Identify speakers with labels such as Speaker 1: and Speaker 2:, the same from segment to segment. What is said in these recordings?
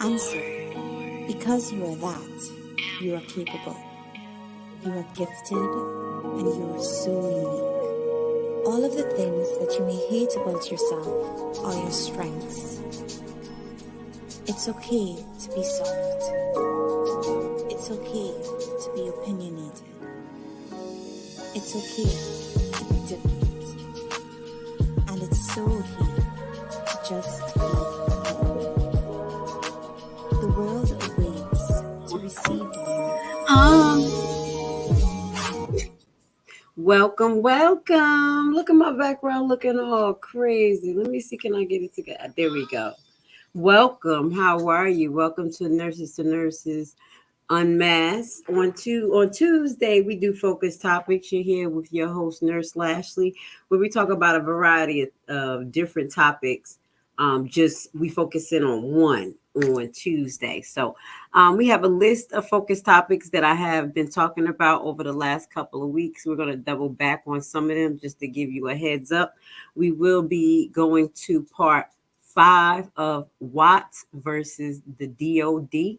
Speaker 1: Answer, because you are that, you are capable, you are gifted, and you are so unique. All of the things that you may hate about yourself are your strengths. It's okay to be soft. It's okay to be opinionated. It's okay to be different. And it's so okay to just love. The world awaits to receive you.
Speaker 2: Welcome. Look at my background looking all crazy. Let me see, can I get it together? There we go. Welcome. How are you? Welcome to Nurses Unmasked. On Tuesday, we do focus topics. You're here with your host, Nurse Lashley, where we talk about a variety of different topics. Just we focus in on one on Tuesday. So we have a list of focus topics that I have been talking about over the last couple of weeks. We're going to double back on some of them just to give you a heads up. We will be going to part 5 of Watts versus the DOD.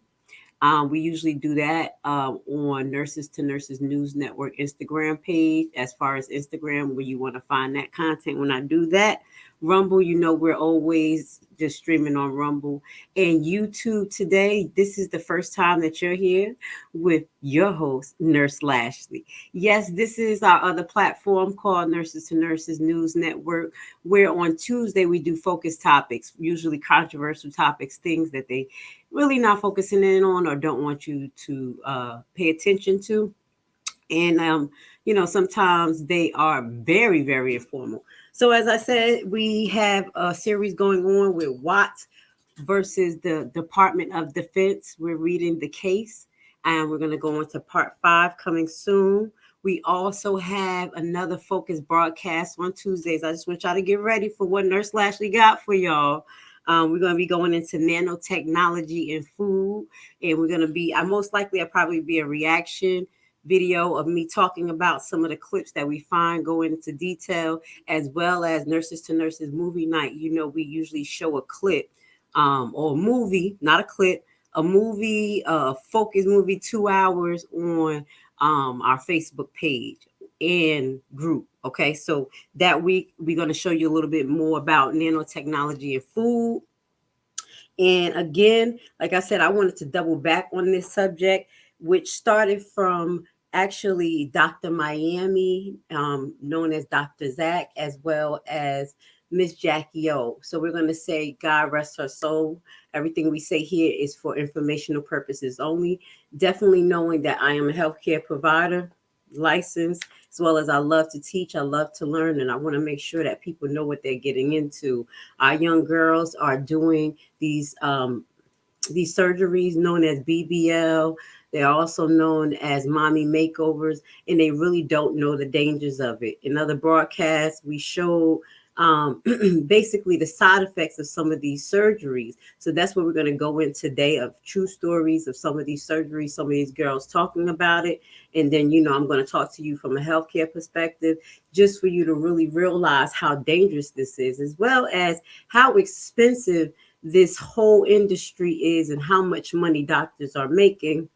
Speaker 2: We usually do that on Nurses to Nurses News Network Instagram page, as far as Instagram, where you want to find that content. When I do that, Rumble, we're always just streaming on Rumble and YouTube. Today, this is the first time that you're here with your host, Nurse Lashley. Yes, this is our other platform called Nurses to Nurses News Network, where on Tuesday we do focus topics, usually controversial topics, things that they really not focusing in on or don't want you to pay attention to. And, sometimes they are very, very informal. So as I said, we have a series going on with Watts versus the Department of Defense. We're reading the case and we're going to go into part 5 coming soon. We also have another focus broadcast on Tuesdays. I just want y'all to get ready for what Nurse Lashley got for y'all. We're going to be going into nanotechnology and food. And we're going to be, I'll probably be a reaction video of me talking about some of the clips that we find, go into detail, as well as Nurses to Nurses movie night. We usually show a clip or a movie, not a clip, a movie, focus movie, 2 hours on our Facebook page and group. Okay, so that week we're going to show you a little bit more about nanotechnology and food. And again, like I said, I wanted to double back on this subject, which started from actually Dr. Miami, known as Dr. Zach, as well as MsJackyOh. So we're going to say God rest her soul. Everything we say here is for informational purposes only. Definitely knowing that I am a healthcare provider, licensed, as well as I love to teach, I love to learn, and I want to make sure that people know what they're getting into. Our young girls are doing these surgeries known as BBL. They're also known as mommy makeovers, and they really don't know the dangers of it. In other broadcasts, we show basically the side effects of some of these surgeries. So that's what we're going to go in today, of true stories of some of these surgeries, some of these girls talking about it. And then, I'm going to talk to you from a healthcare perspective, just for you to really realize how dangerous this is, as well as how expensive this whole industry is and how much money doctors are making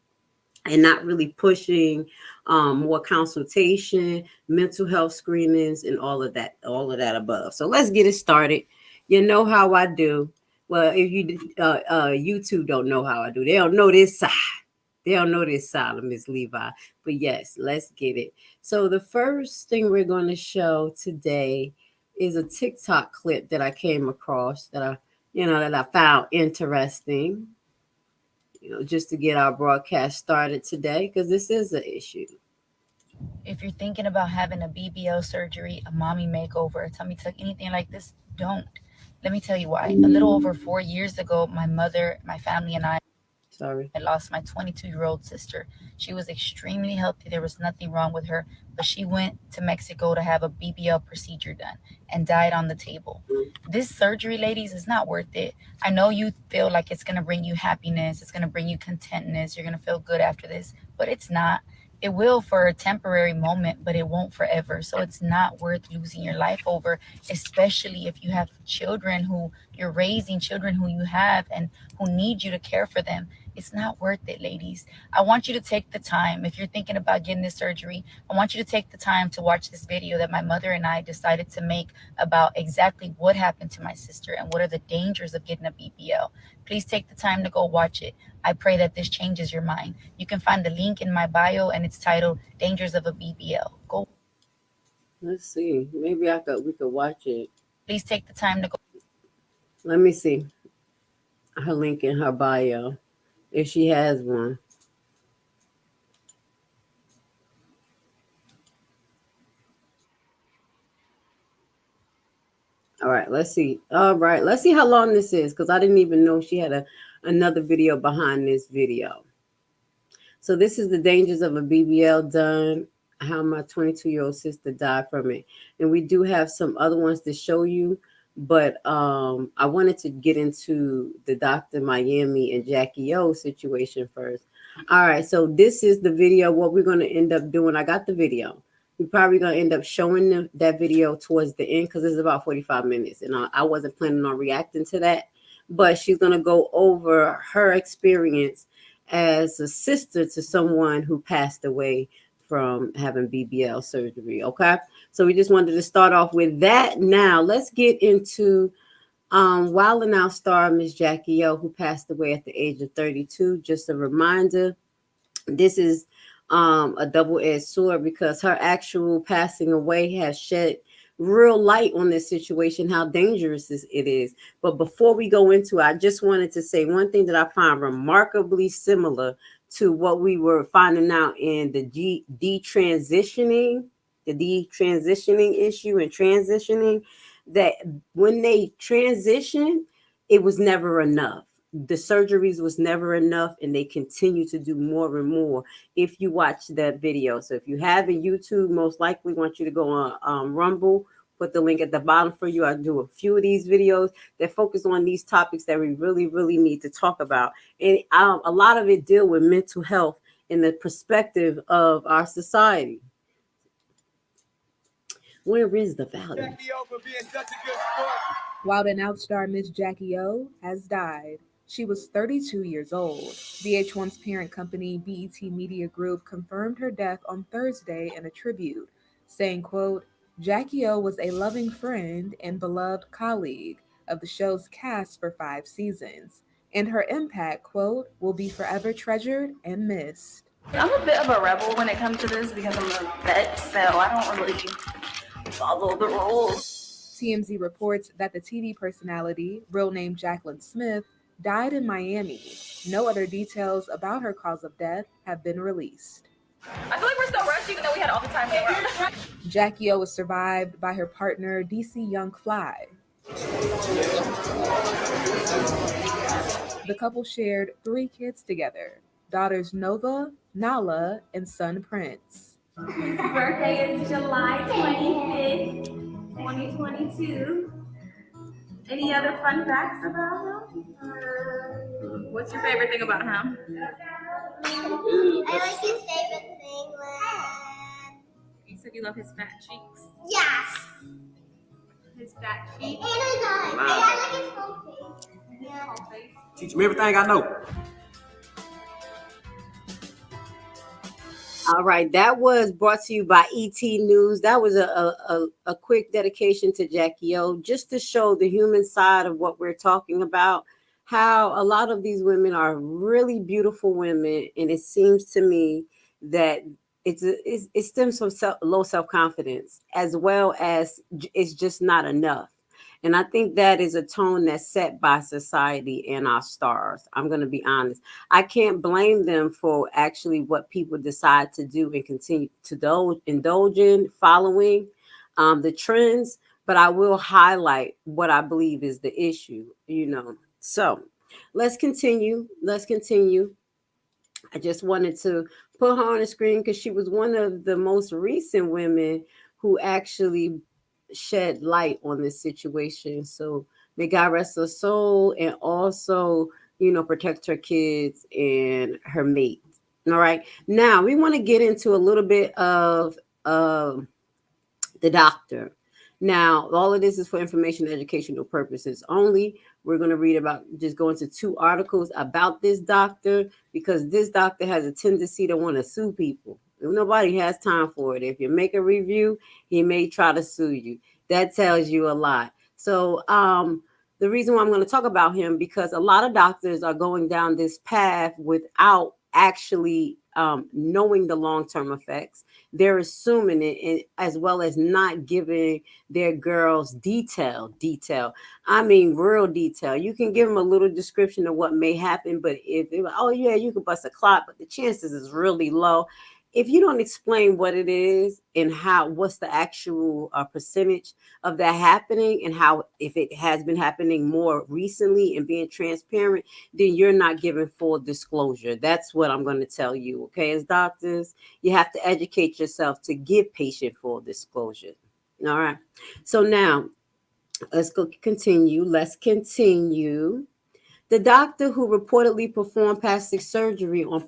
Speaker 2: and not really pushing more consultation, mental health screenings, and all of that above. So let's get it started. You know how I do. Well, if you YouTube don't know how I do, they don't know this side. They don't know this side of Miss Levi. But yes, let's get it. So the first thing we're going to show today is a TikTok clip that I came across that I found interesting. Just to get our broadcast started today, because this is an issue.
Speaker 3: If you're thinking about having a BBL surgery, a mommy makeover, a tummy tuck, anything like this, don't. Let me tell you why. A little over 4 years ago, my mother, my family, and I lost my 22-year-old sister. She was extremely healthy. There was nothing wrong with her, but she went to Mexico to have a BBL procedure done and died on the table. This surgery, ladies, is not worth it. I know you feel like it's going to bring you happiness, it's going to bring you contentness, you're going to feel good after this, but it's not. It will for a temporary moment, but it won't forever. So it's not worth losing your life over, especially if you have children who you're raising, children who you have and who need you to care for them. It's not worth it, ladies. I want you to take the time. If you're thinking about getting this surgery, I want you to take the time to watch this video that my mother and I decided to make about exactly what happened to my sister and what are the dangers of getting a BBL. Please take the time to go watch it. I pray that this changes your mind. You can find the link in my bio and it's titled Dangers of a BBL. Go.
Speaker 2: Let's see. Maybe we could watch it.
Speaker 3: Please take the time to go.
Speaker 2: Let me see her link in her bio, if she has one. All right, let's see. All right, let's see how long this is, because I didn't even know she had another video behind this video. So this is the dangers of a BBL done, how my 22-year-old sister died from it. And we do have some other ones to show you, but I wanted to get into the Dr. Miami and MsJackyOh situation first. All right, so this is the video. What we're going to end up doing, I got the video. We're probably going to end up showing them that video towards the end because it's about 45 minutes. And I wasn't planning on reacting to that. But she's going to go over her experience as a sister to someone who passed away from having BBL surgery. Okay. So we just wanted to start off with that. Now let's get into Wild 'N Out star MsJackyOh, who passed away at the age of 32. Just a reminder, this is a double-edged sword because her actual passing away has shed real light on this situation, how dangerous it is. But before we go into it, I just wanted to say one thing that I find remarkably similar to what we were finding out in the detransitioning issue and transitioning, that when they transition, it was never enough. The surgeries was never enough, and they continue to do more and more if you watch that video. So if you have a YouTube, most likely want you to go on Rumble, put the link at the bottom for you. I do a few of these videos that focus on these topics that we really, really need to talk about. And a lot of it deal with mental health in the perspective of our society. Where is the value?
Speaker 4: Wild 'N Out star MsJackyOh has died. She was 32 years old. VH1's parent company, BET Media Group, confirmed her death on Thursday in a tribute, saying, quote, "JackyOh was a loving friend and beloved colleague of the show's cast for 5 seasons, and her impact, quote, will be forever treasured and missed."
Speaker 5: I'm a bit of a rebel when it comes to this because I'm a vet, so I don't really follow the rules.
Speaker 4: TMZ reports that the TV personality, real name Jacqueline Smith, died in Miami. No other details about her cause of death have been released.
Speaker 5: I feel like we're so rushed even though we had all the time in the world.
Speaker 4: JackyOh was survived by her partner, DC Young Fly. The couple shared 3 kids together, daughters Nova, Nala, and son Prince.
Speaker 6: His birthday is July 25th, 2022. Any other fun facts about him?
Speaker 5: What's your favorite thing about him?
Speaker 6: I like his favorite thing when...
Speaker 5: You said you love his fat cheeks.
Speaker 6: Yes!
Speaker 5: His fat cheeks.
Speaker 6: And I like his whole face. Yeah.
Speaker 7: Teach me everything I know.
Speaker 2: All right, that was brought to you by ET News. That was a quick dedication to JackyOh, just to show the human side of what we're talking about, how a lot of these women are really beautiful women, and it seems to me that it stems from low self-confidence, as well as it's just not enough. And I think that is a tone that's set by society and our stars. I'm going to be honest. I can't blame them for actually what people decide to do and continue to indulge in, following the trends. but I will highlight what I believe is the issue, So let's continue. Let's continue. I just wanted to put her on the screen because she was one of the most recent women who actually shed light on this situation. So may God rest her soul and also, protect her kids and her mate. All right. Now we want to get into a little bit of the doctor. Now, all of this is for information and educational purposes only. We're going to read about, just go into 2 articles about this doctor because this doctor has a tendency to want to sue people. Nobody has time for it. If you make a review, he may try to sue you. That tells you a lot. So, the reason why I'm going to talk about him because a lot of doctors are going down this path without actually knowing the long-term effects. They're assuming it, and as well as not giving their girls detail. I mean, real detail. You can give them a little description of what may happen, but if oh yeah, you could bust a clot, but the chances is really low. If you don't explain what it is and what's the actual percentage of that happening and how, if it has been happening more recently and being transparent, then you're not giving full disclosure. That's what I'm going to tell you. Okay. As doctors, you have to educate yourself to give patient full disclosure. All right. So now let's continue. Let's continue. The doctor who reportedly performed plastic surgery on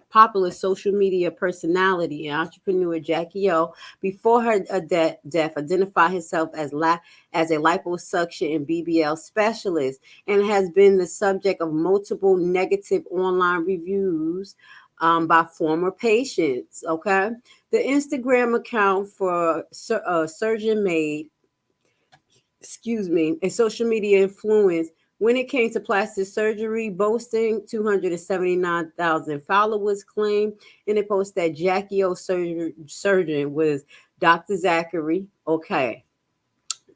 Speaker 2: popular social media personality and entrepreneur MsJackyOh before her death identified herself as a liposuction and BBL specialist and has been the subject of multiple negative online reviews by former patients. Okay. The Instagram account for Surgeon Made, a social media influence when it came to plastic surgery, boasting 279,000 followers, claimed in a post that MsJackyOh surgeon was Dr. Zachary,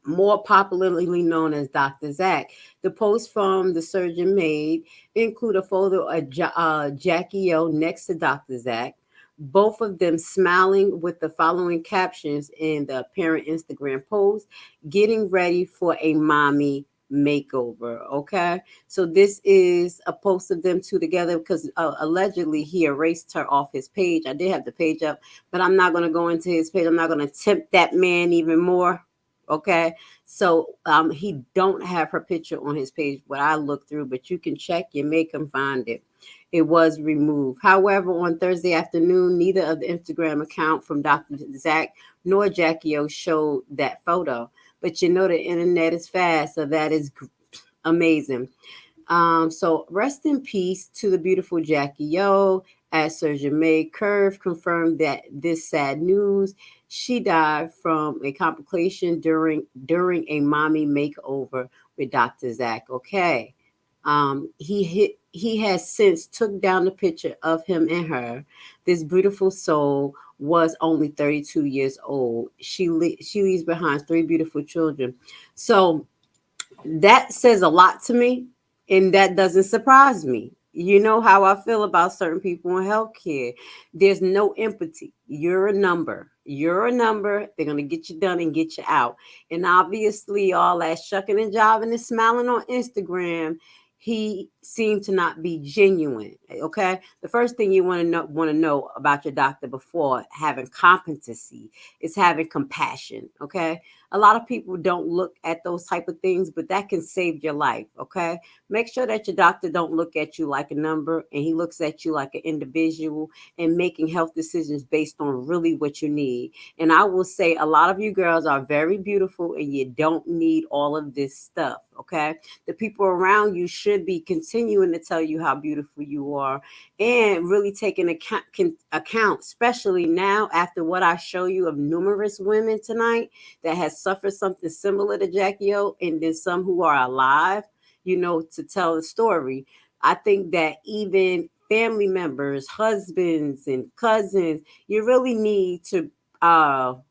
Speaker 2: more popularly known as Dr. Zach. The post from the surgeon made include a photo of MsJackyOh next to Dr. Zach, both of them smiling with the following captions in the apparent Instagram post: getting ready for a mommy makeover. Okay, so this is a post of them two together because allegedly he erased her off his page. I did have the page up, but I'm not going to go into his page. I'm not going to tempt that man even more. Okay, so he don't have her picture on his page, what I looked through, but you can check, you may can find it. It was removed. However, on Thursday afternoon, neither of the Instagram account from Dr. Zach nor MsJackyOh showed that photo. But the internet is fast, so that is amazing. So rest in peace to the beautiful MsJackyOh. As Surgeon May Curve confirmed that this sad news, she died from a complication during a mommy makeover with Dr. Zach. Okay. He has since took down the picture of him and her. This beautiful soul was only 32 years old. She leaves behind 3 beautiful children. So that says a lot to me, and that doesn't surprise me. You know how I feel about certain people in healthcare. There's no empathy. You're a number. You're a number. They're going to get you done and get you out. And obviously, all that shucking and jiving and smiling on Instagram, he seemed to not be genuine. Okay. The first thing you want to know about your doctor before having competency is having compassion. Okay. A lot of people don't look at those type of things, but that can save your life. Okay. Make sure that your doctor don't look at you like a number, and he looks at you like an individual and making health decisions based on really what you need. And I will say a lot of you girls are very beautiful and you don't need all of this stuff. Okay. The people around you should be continuing to tell you how beautiful you are and really taking account, especially now after what I show you of numerous women tonight that has suffered something similar to MsJackyOh, and then some who are alive, to tell the story. I think that even family members, husbands and cousins, you really need to prioritize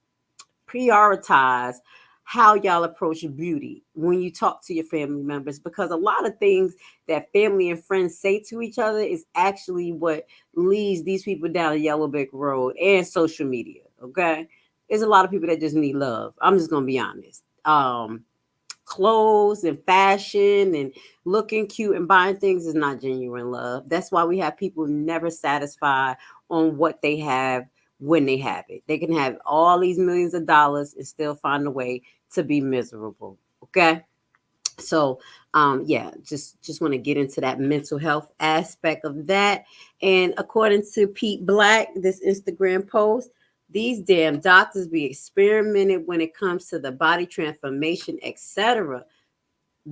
Speaker 2: how y'all approach beauty when you talk to your family members, because a lot of things that family and friends say to each other is actually what leads these people down a yellow brick road and social media. Okay. There's a lot of people that just need love. I'm just going to be honest. clothes and fashion and looking cute and buying things is not genuine love. That's why we have people never satisfied on what they have when they have it. They can have all these millions of dollars and still find a way to be miserable. Okay? So yeah, just want to get into that mental health aspect of that. And according to Pete Black, this Instagram post, these damn doctors be experimented when it comes to the body transformation, etc.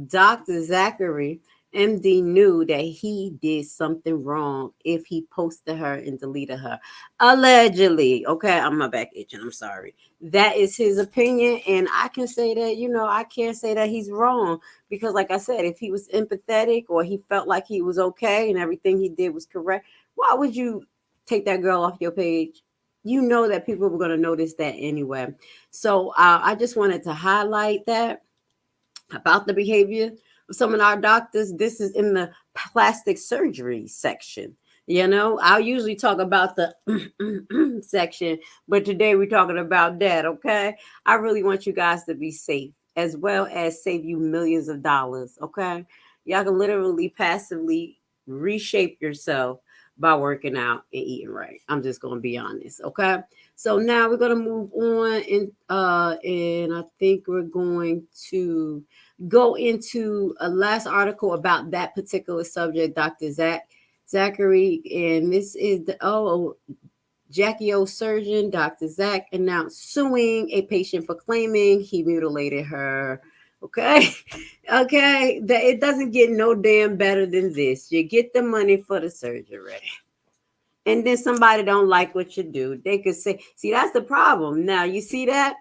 Speaker 2: Dr. Zachary, MD, knew that he did something wrong if he posted her and deleted her. Allegedly. Okay, I'm my back itching. I'm sorry. That is his opinion. And I can say that, I can't say that he's wrong because, like I said, if he was empathetic or he felt like he was okay and everything he did was correct, why would you take that girl off your page? You know that people were going to notice that anyway. So I just wanted to highlight that about the behavior of some of our doctors. This is in the plastic surgery section. I'll usually talk about the section, but today we're talking about that, okay? I really want you guys to be safe as well as save you millions of dollars, okay? Y'all can literally passively reshape yourself by working out and eating right. I'm just going to be honest, okay? So now we're going to move on and I think we're going to go into a last article about that particular subject, Dr. Zachary, and this is the MsJackyOh surgeon, Dr. Zach, announced suing a patient for claiming he mutilated her. Okay, okay, that it doesn't get no damn better than this. You get the money for the surgery, and then somebody don't like what you do. They could say, see, that's the problem. Now you see that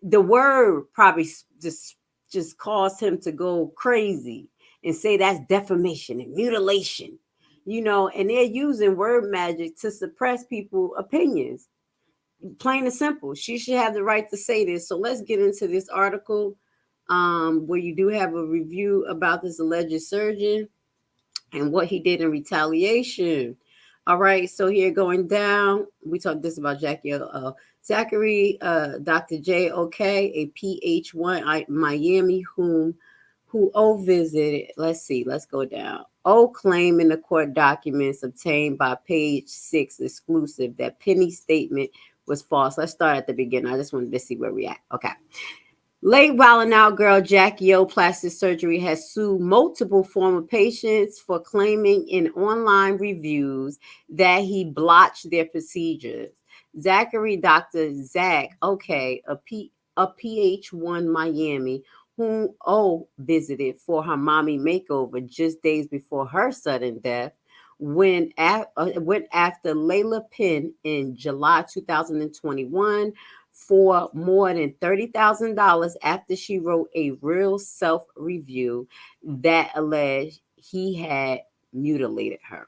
Speaker 2: the word probably just caused him to go crazy and say that's defamation and mutilation, and they're using word magic to suppress people's opinions. Plain and simple. She should have the right to say this. So let's get into this article where you do have a review about this alleged surgeon and what he did in retaliation. All right, so here going down, we talked this about MsJackyOh. Zachary, Dr. J.O.K., a PH1 Miami, who O visited. Let's see, let's go down. O claimed in the court documents obtained by page 6 exclusive that Penny's statement was false. Let's start at the beginning. I just wanted to see where we at. Okay. Late wilding out girl MsJackyOh Plastic Surgery has sued multiple former patients for claiming in online reviews that he blotched their procedures. Zachary, Dr. Zach, okay, a PH1 Miami, whom O visited for her mommy makeover just days before her sudden death, went after Layla Penn in July 2021 for more than $30,000 after she wrote a real self-review that alleged he had mutilated her.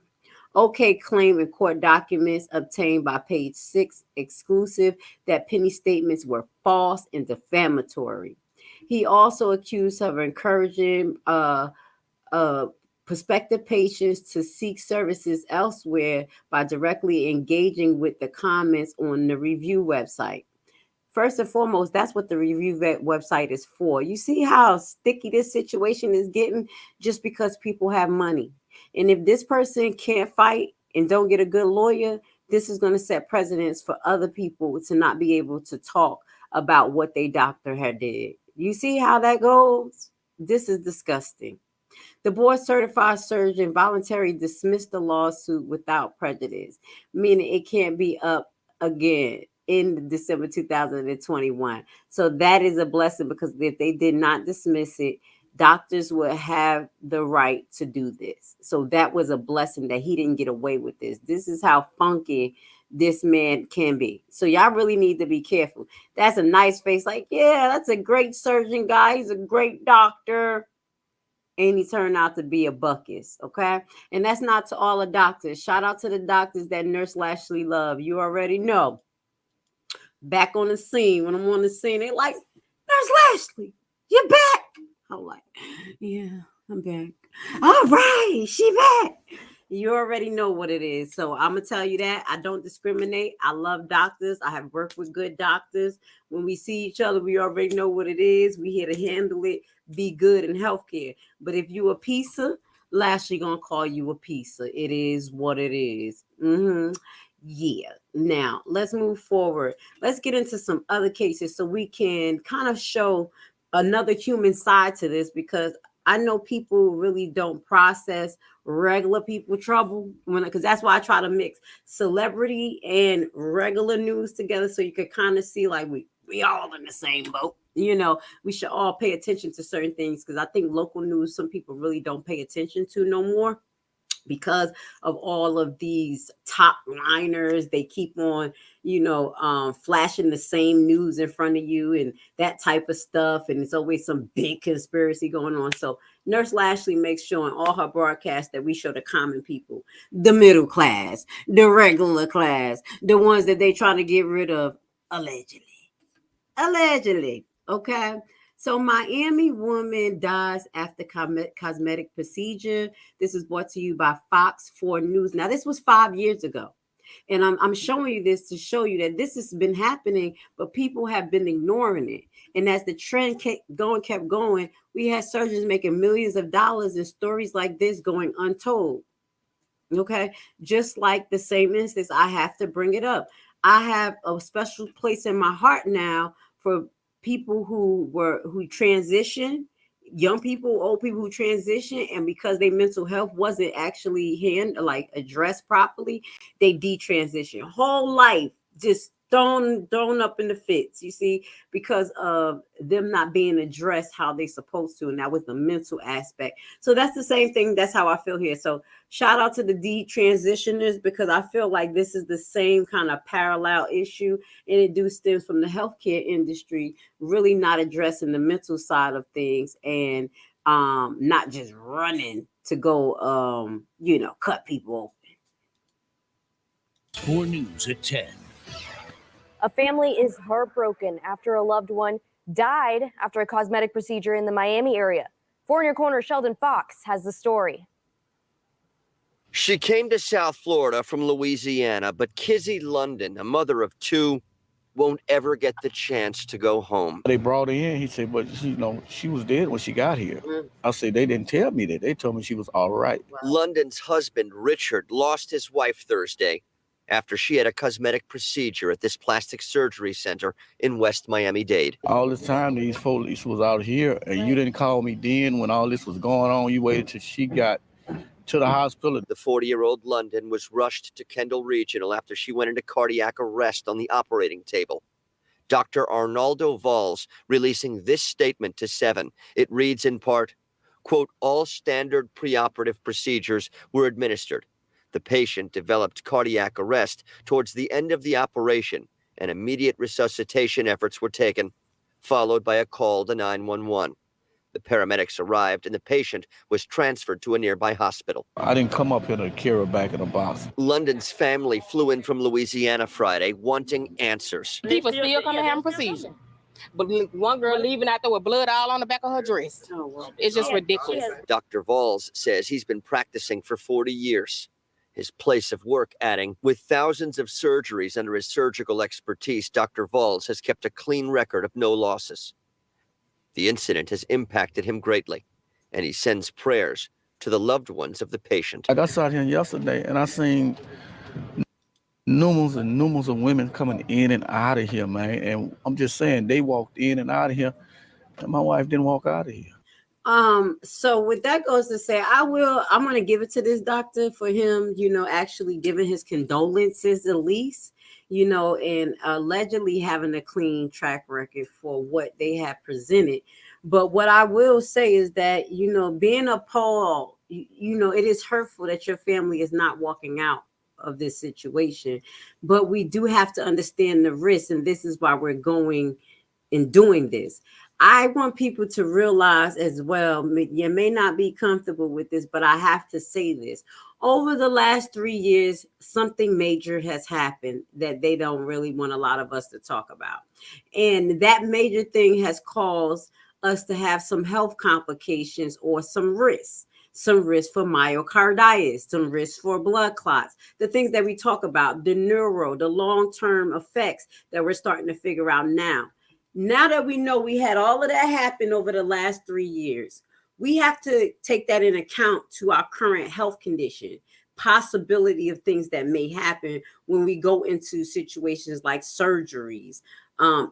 Speaker 2: OK claimed in court documents obtained by page 6 exclusive that Penny's statements were false and defamatory. He also accused her of encouraging prospective patients to seek services elsewhere by directly engaging with the comments on the review website. First and foremost, that's what the review website is for. You see how sticky this situation is getting just because people have money. And if this person can't fight and don't get a good lawyer, this is going to set precedents for other people to not be able to talk about what their doctor had did. You see how that goes? This is disgusting. The board certified surgeon voluntarily dismissed the lawsuit without prejudice, meaning it can't be up again in December 2021. So that is a blessing because if they did not dismiss it, doctors would have the right to do this. So that was a blessing that he didn't get away with this. This is how funky this man can be. So y'all really need to be careful. That's a nice face. Like, yeah, that's a great surgeon guy. He's a great doctor. And he turned out to be a buckus, okay? And that's not to all the doctors. Shout out to the doctors that Nurse Lashley love. You already know. Back on the scene. When I'm on the scene, they like, Nurse Lashley, you're back. I'm like, yeah, I'm back. All right, she back. You already know what it is. So I'm going to tell you that. I don't discriminate. I love doctors. I have worked with good doctors. When we see each other, we already know what it is. We here to handle it, be good in healthcare. But if you a pizza, Lashley going to call you a pizza. It is what it is. Yeah. Now, let's move forward. Let's get into some other cases so we can kind of show another human side to this, because I know people really don't process regular people trouble because that's why I try to mix celebrity and regular news together so you could kind of see like we all in the same boat. We should all pay attention to certain things, because I think local news some people really don't pay attention to no more, because of all of these top liners. They keep on flashing the same news in front of you and that type of stuff, and it's always some big conspiracy going on. So Nurse Lashley makes sure in all her broadcasts that we show the common people, the middle class, the regular class, the ones that they trying to get rid of, allegedly. Okay. So Miami woman dies after cosmetic procedure. This is brought to you by Fox 4 News. Now, this was 5 years ago. And I'm showing you this to show you that this has been happening, but people have been ignoring it. And as the trend kept going, we had surgeons making millions of dollars and stories like this going untold. Okay. Just like the same instance, I have to bring it up. I have a special place in my heart now for people who transition, young people, old people who transition, and because their mental health wasn't actually addressed properly, they detransition. Whole life just thrown up in the fits, you see, because of them not being addressed how they supposed to, and that was the mental aspect. So that's the same thing. That's how I feel here. So shout out to the detransitioners, because I feel like this is the same kind of parallel issue, and it do stems from the healthcare industry really not addressing the mental side of things, and not just running to go cut people open.
Speaker 7: 4 News at 10.
Speaker 8: A family is heartbroken after a loved one died after a cosmetic procedure in the Miami area. 4 in Your Corner Sheldon Fox has the story.
Speaker 9: She came to South Florida from Louisiana, but Kizzy London, a mother of 2, won't ever get the chance to go home.
Speaker 10: They brought her in. He said, but she was dead when she got here. I said, they didn't tell me that. They told me she was all right.
Speaker 9: London's husband, Richard, lost his wife Thursday after she had a cosmetic procedure at this plastic surgery center in West Miami-Dade.
Speaker 10: All this time, these police was out here, and you didn't call me then when all this was going on. You waited till she got to the hospital.
Speaker 9: The 40-year-old London was rushed to Kendall Regional after she went into cardiac arrest on the operating table. Dr. Arnaldo Valls releasing this statement to 7. It reads in part, quote, all standard preoperative procedures were administered. The patient developed cardiac arrest towards the end of the operation, and immediate resuscitation efforts were taken, followed by a call to 911. The paramedics arrived, and the patient was transferred to a nearby hospital.
Speaker 10: I didn't come up here to carry her back in a box.
Speaker 9: London's family flew in from Louisiana Friday, wanting answers.
Speaker 11: People still come and have a procedure. But one girl leaving out there with blood all on the back of her dress. It's just ridiculous.
Speaker 9: Dr. Valls says he's been practicing for 40 years. His place of work adding, with thousands of surgeries under his surgical expertise, Dr. Valls has kept a clean record of no losses. The incident has impacted him greatly, and he sends prayers to the loved ones of the patient.
Speaker 10: I got out here yesterday, and I seen numerous of women coming in and out of here, man. And I'm just saying, they walked in and out of here, and my wife didn't walk out of here.
Speaker 2: So with that goes to say, I'm going to give it to this doctor for him, actually giving his condolences at least, and allegedly having a clean track record for what they have presented. But what I will say is that, being appalled, it is hurtful that your family is not walking out of this situation, but we do have to understand the risks. And this is why we're going and doing this. I want people to realize as well, you may not be comfortable with this, but I have to say this. Over the last 3 years, something major has happened that they don't really want a lot of us to talk about. And that major thing has caused us to have some health complications or some risks. some risk for myocarditis, some risk for blood clots, the things that we talk about, the the long-term effects that we're starting to figure out now. Now that we know we had all of that happen over the last 3 years, we have to take that in account to our current health condition, possibility of things that may happen when we go into situations like surgeries,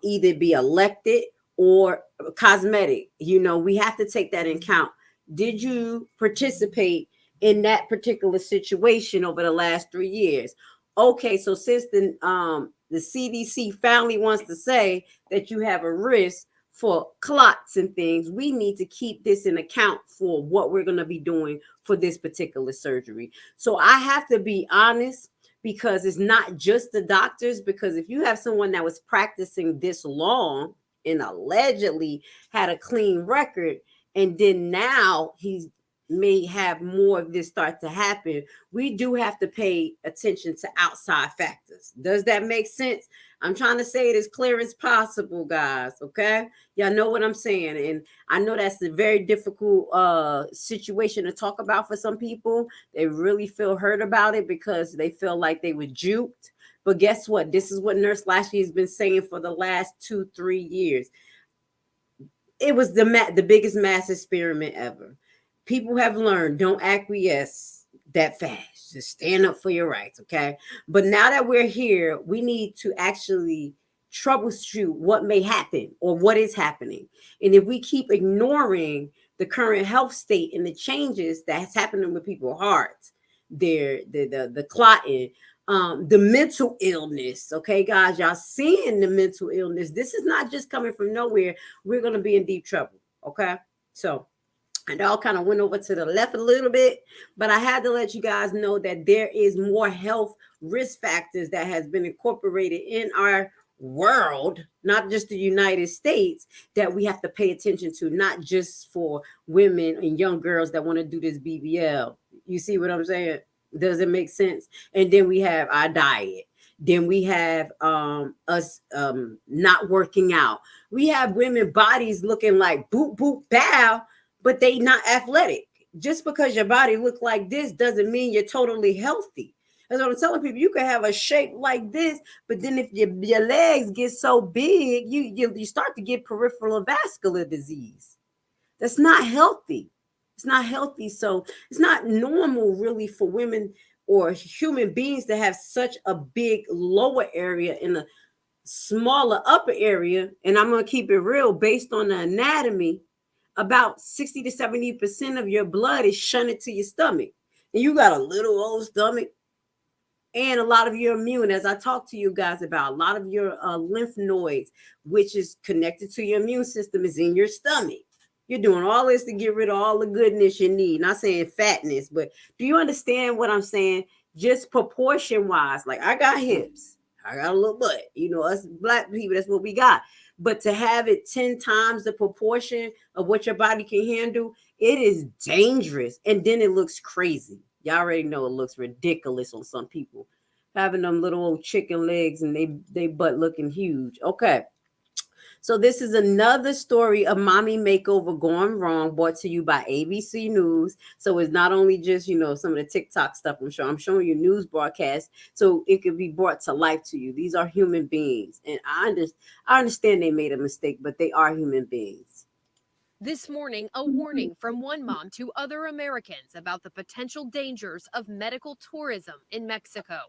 Speaker 2: either be elected or cosmetic. We have to take that in account. Did you participate in that particular situation over the last 3 years? Okay, so since the CDC finally wants to say that you have a risk for clots and things, we need to keep this in account for what we're going to be doing for this particular surgery. So I have to be honest, because it's not just the doctors, because if you have someone that was practicing this long and allegedly had a clean record, and then now he's may have more of this start to happen, we do have to pay attention to outside factors. Does that make sense? I'm trying to say it as clear as possible, guys. Okay, y'all know what I'm saying. And I know that's a very difficult situation to talk about for some people. They really feel hurt about it because they feel like they were juked. But guess what? This is what Nurse Lashley has been saying for the last 2-3 years. It was the biggest mass experiment ever. People have learned, don't acquiesce that fast. Just stand up for your rights, okay? But now that we're here, we need to actually troubleshoot what may happen or what is happening. And if we keep ignoring the current health state and the changes that's happening with people's hearts, the clotting, the mental illness, okay, guys, y'all seeing the mental illness. This is not just coming from nowhere. We're going to be in deep trouble, okay? So, and I all kind of went over to the left a little bit, but I had to let you guys know that there is more health risk factors that has been incorporated in our world, not just the United States, that we have to pay attention to, not just for women and young girls that want to do this BBL. You see what I'm saying? Does it make sense? And then we have our diet. Then we have us not working out. We have women bodies looking like boop, boop, bow, but they not athletic. Just because your body look like this doesn't mean you're totally healthy. That's what I'm telling people. You can have a shape like this, but then if your legs get so big, you start to get peripheral vascular disease. That's not healthy. It's not healthy. So it's not normal really for women or human beings to have such a big lower area in a smaller upper area. And I'm going to keep it real based on the anatomy. About 60 to 70% of your blood is shunted to your stomach. And you got a little old stomach. And a lot of your immune, as I talked to you guys about, a lot of your lymph nodes, which is connected to your immune system, is in your stomach. You're doing all this to get rid of all the goodness you need. Not saying fatness, but do you understand what I'm saying? Just proportion wise, like I got hips, I got a little butt. Us black people, that's what we got. But to have it 10 times the proportion of what your body can handle, it is dangerous. And then it looks crazy. Y'all already know it looks ridiculous on some people. Having them little old chicken legs and they butt looking huge. Okay. So this is another story of mommy makeover gone wrong, brought to you by ABC News. So it's not only just, some of the TikTok stuff I'm showing you news broadcasts, so it could be brought to life to you. These are human beings. And I understand they made a mistake, but they are human beings.
Speaker 7: This morning, a warning from one mom to other Americans about the potential dangers of medical tourism in Mexico.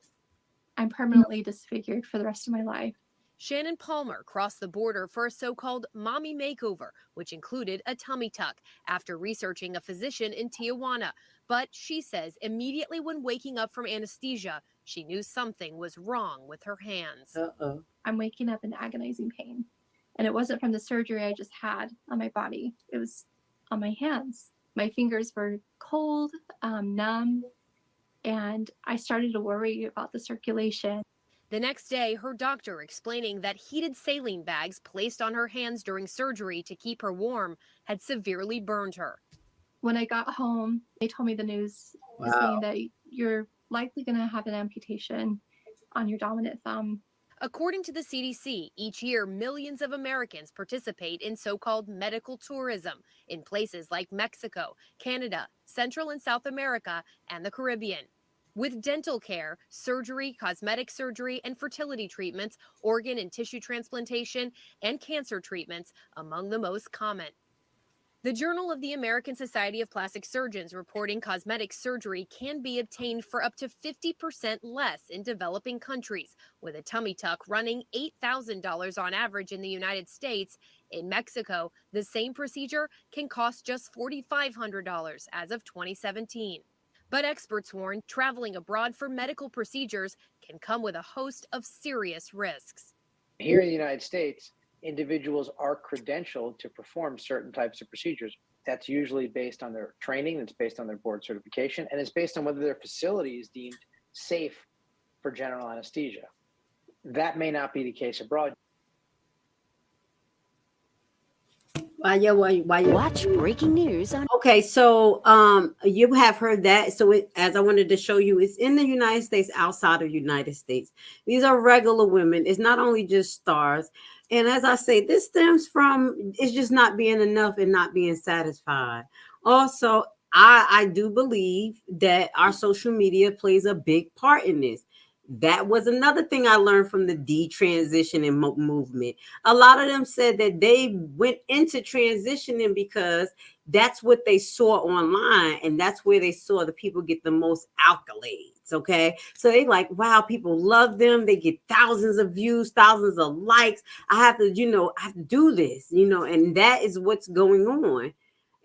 Speaker 12: I'm permanently disfigured for the rest of my life.
Speaker 7: Shannon Palmer crossed the border for a so-called mommy makeover, which included a tummy tuck, after researching a physician in Tijuana. But she says immediately when waking up from anesthesia, she knew something was wrong with her hands.
Speaker 12: I'm waking up in agonizing pain. And it wasn't from the surgery I just had on my body. It was on my hands. My fingers were cold, numb, and I started to worry about the circulation.
Speaker 7: The next day, her doctor explaining that heated saline bags placed on her hands during surgery to keep her warm had severely burned her.
Speaker 12: When I got home, they told me the news saying that you're likely going to have an amputation on your dominant thumb.
Speaker 7: According to the CDC, each year millions of Americans participate in so-called medical tourism in places like Mexico, Canada, Central and South America, and the Caribbean. With dental care, surgery, cosmetic surgery, and fertility treatments, organ and tissue transplantation, and cancer treatments among the most common. The Journal of the American Society of Plastic Surgeons reporting cosmetic surgery can be obtained for up to 50% less in developing countries, with a tummy tuck running $8,000 on average in the United States. In Mexico, the same procedure can cost just $4,500 as of 2017. But experts warn traveling abroad for medical procedures can come with a host of serious risks.
Speaker 13: Here in the United States, individuals are credentialed to perform certain types of procedures. That's usually based on their training, it's based on their board certification, and it's based on whether their facility is deemed safe for general anesthesia. That may not be the case abroad.
Speaker 2: Watch breaking news on. Okay, so you have heard that. So as I wanted to show you, it's in the United States, outside of the United States. These are regular women. It's not only just stars. And as I say, this stems from it's just not being enough and not being satisfied. Also, I do believe that our social media plays a big part in this. That was another thing I learned from the detransitioning movement. A lot of them said that they went into transitioning because that's what they saw online, and that's where they saw the people get the most accolades. Okay, so they like, wow, people love them. They get thousands of views, thousands of likes. I have to, I have to do this, and that is what's going on.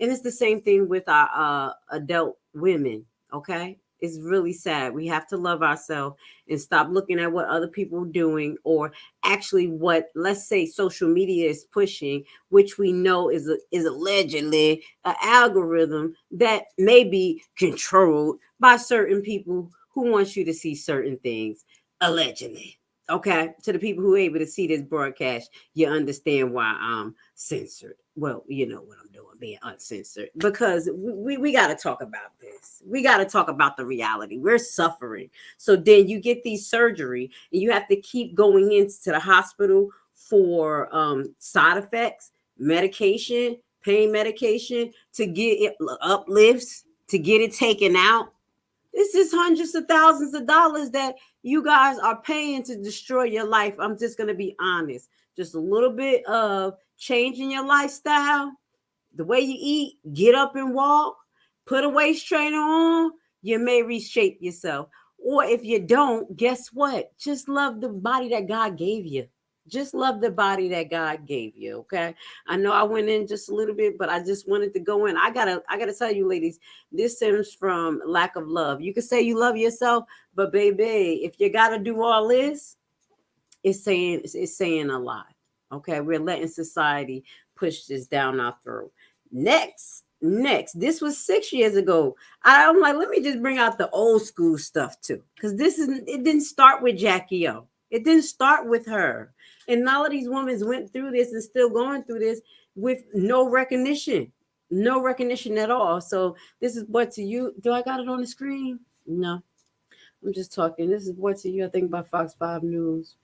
Speaker 2: And it's the same thing with our adult women. Okay. It's really sad. We have to love ourselves and stop looking at what other people are doing, or actually what, let's say, social media is pushing, which we know is allegedly an algorithm that may be controlled by certain people who want you to see certain things, allegedly. Okay, to the people who are able to see this broadcast, you understand why I'm censored. Well, you know what I'm doing, being uncensored, because we got to talk about this. We got to talk about the reality. We're suffering. So then you get these surgery and you have to keep going into the hospital for side effects, medication, pain medication, to get it uplifts, to get it taken out. This is hundreds of thousands of dollars that you guys are paying to destroy your life. I'm just going to be honest. Just a little bit of changing your lifestyle, the way you eat, get up and walk, put a waist trainer on, you may reshape yourself. Or if you don't, guess what? Just love the body that God gave you. Just love the body that God gave you. Okay. I know I went in just a little bit, but I just wanted to go in. I gotta tell you, ladies, this stems from lack of love. You can say you love yourself, but baby, if you gotta do all this, it's saying a lot. Okay. We're letting society push this down our throat. Next, this was 6 years ago. I'm like, let me just bring out the old school stuff too, because it didn't start with JackyOh. It didn't start with her. And all of these women went through this and still going through this with no recognition at all. So this is brought to you. Do I got it on the screen? No, I'm just talking. This is brought to you, I think, by Fox 5 News.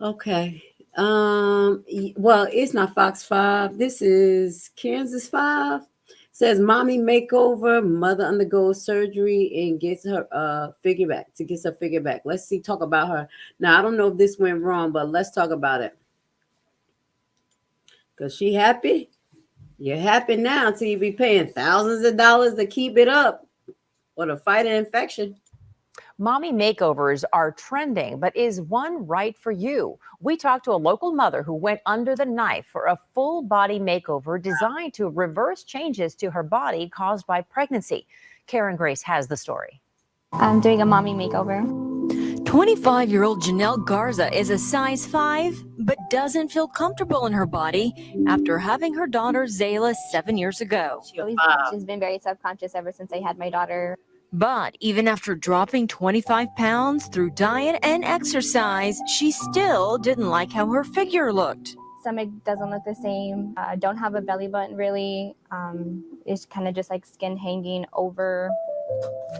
Speaker 2: Okay. Well, it's not Fox 5. This is Kansas 5. Says mommy makeover, mother undergoes surgery and gets her figure back. Let's see, talk about her. Now, I don't know if this went wrong, but let's talk about it. Because she happy? You're happy now until you be paying thousands of dollars to keep it up or to fight an infection.
Speaker 14: Mommy makeovers are trending, but is one right for you? We talked to a local mother who went under the knife for a full body makeover designed to reverse changes to her body caused by pregnancy. Karen Grace has the story.
Speaker 15: I'm doing a mommy makeover.
Speaker 16: 25-year-old Janelle Garza is a size 5, but doesn't feel comfortable in her body after having her daughter Zayla 7 years ago.
Speaker 15: She's been very subconscious ever since I had my daughter.
Speaker 16: But even after dropping 25 pounds through diet and exercise, she still didn't like how her figure looked.
Speaker 15: Stomach doesn't look the same. Don't have a belly button really. It's kind of just like skin hanging over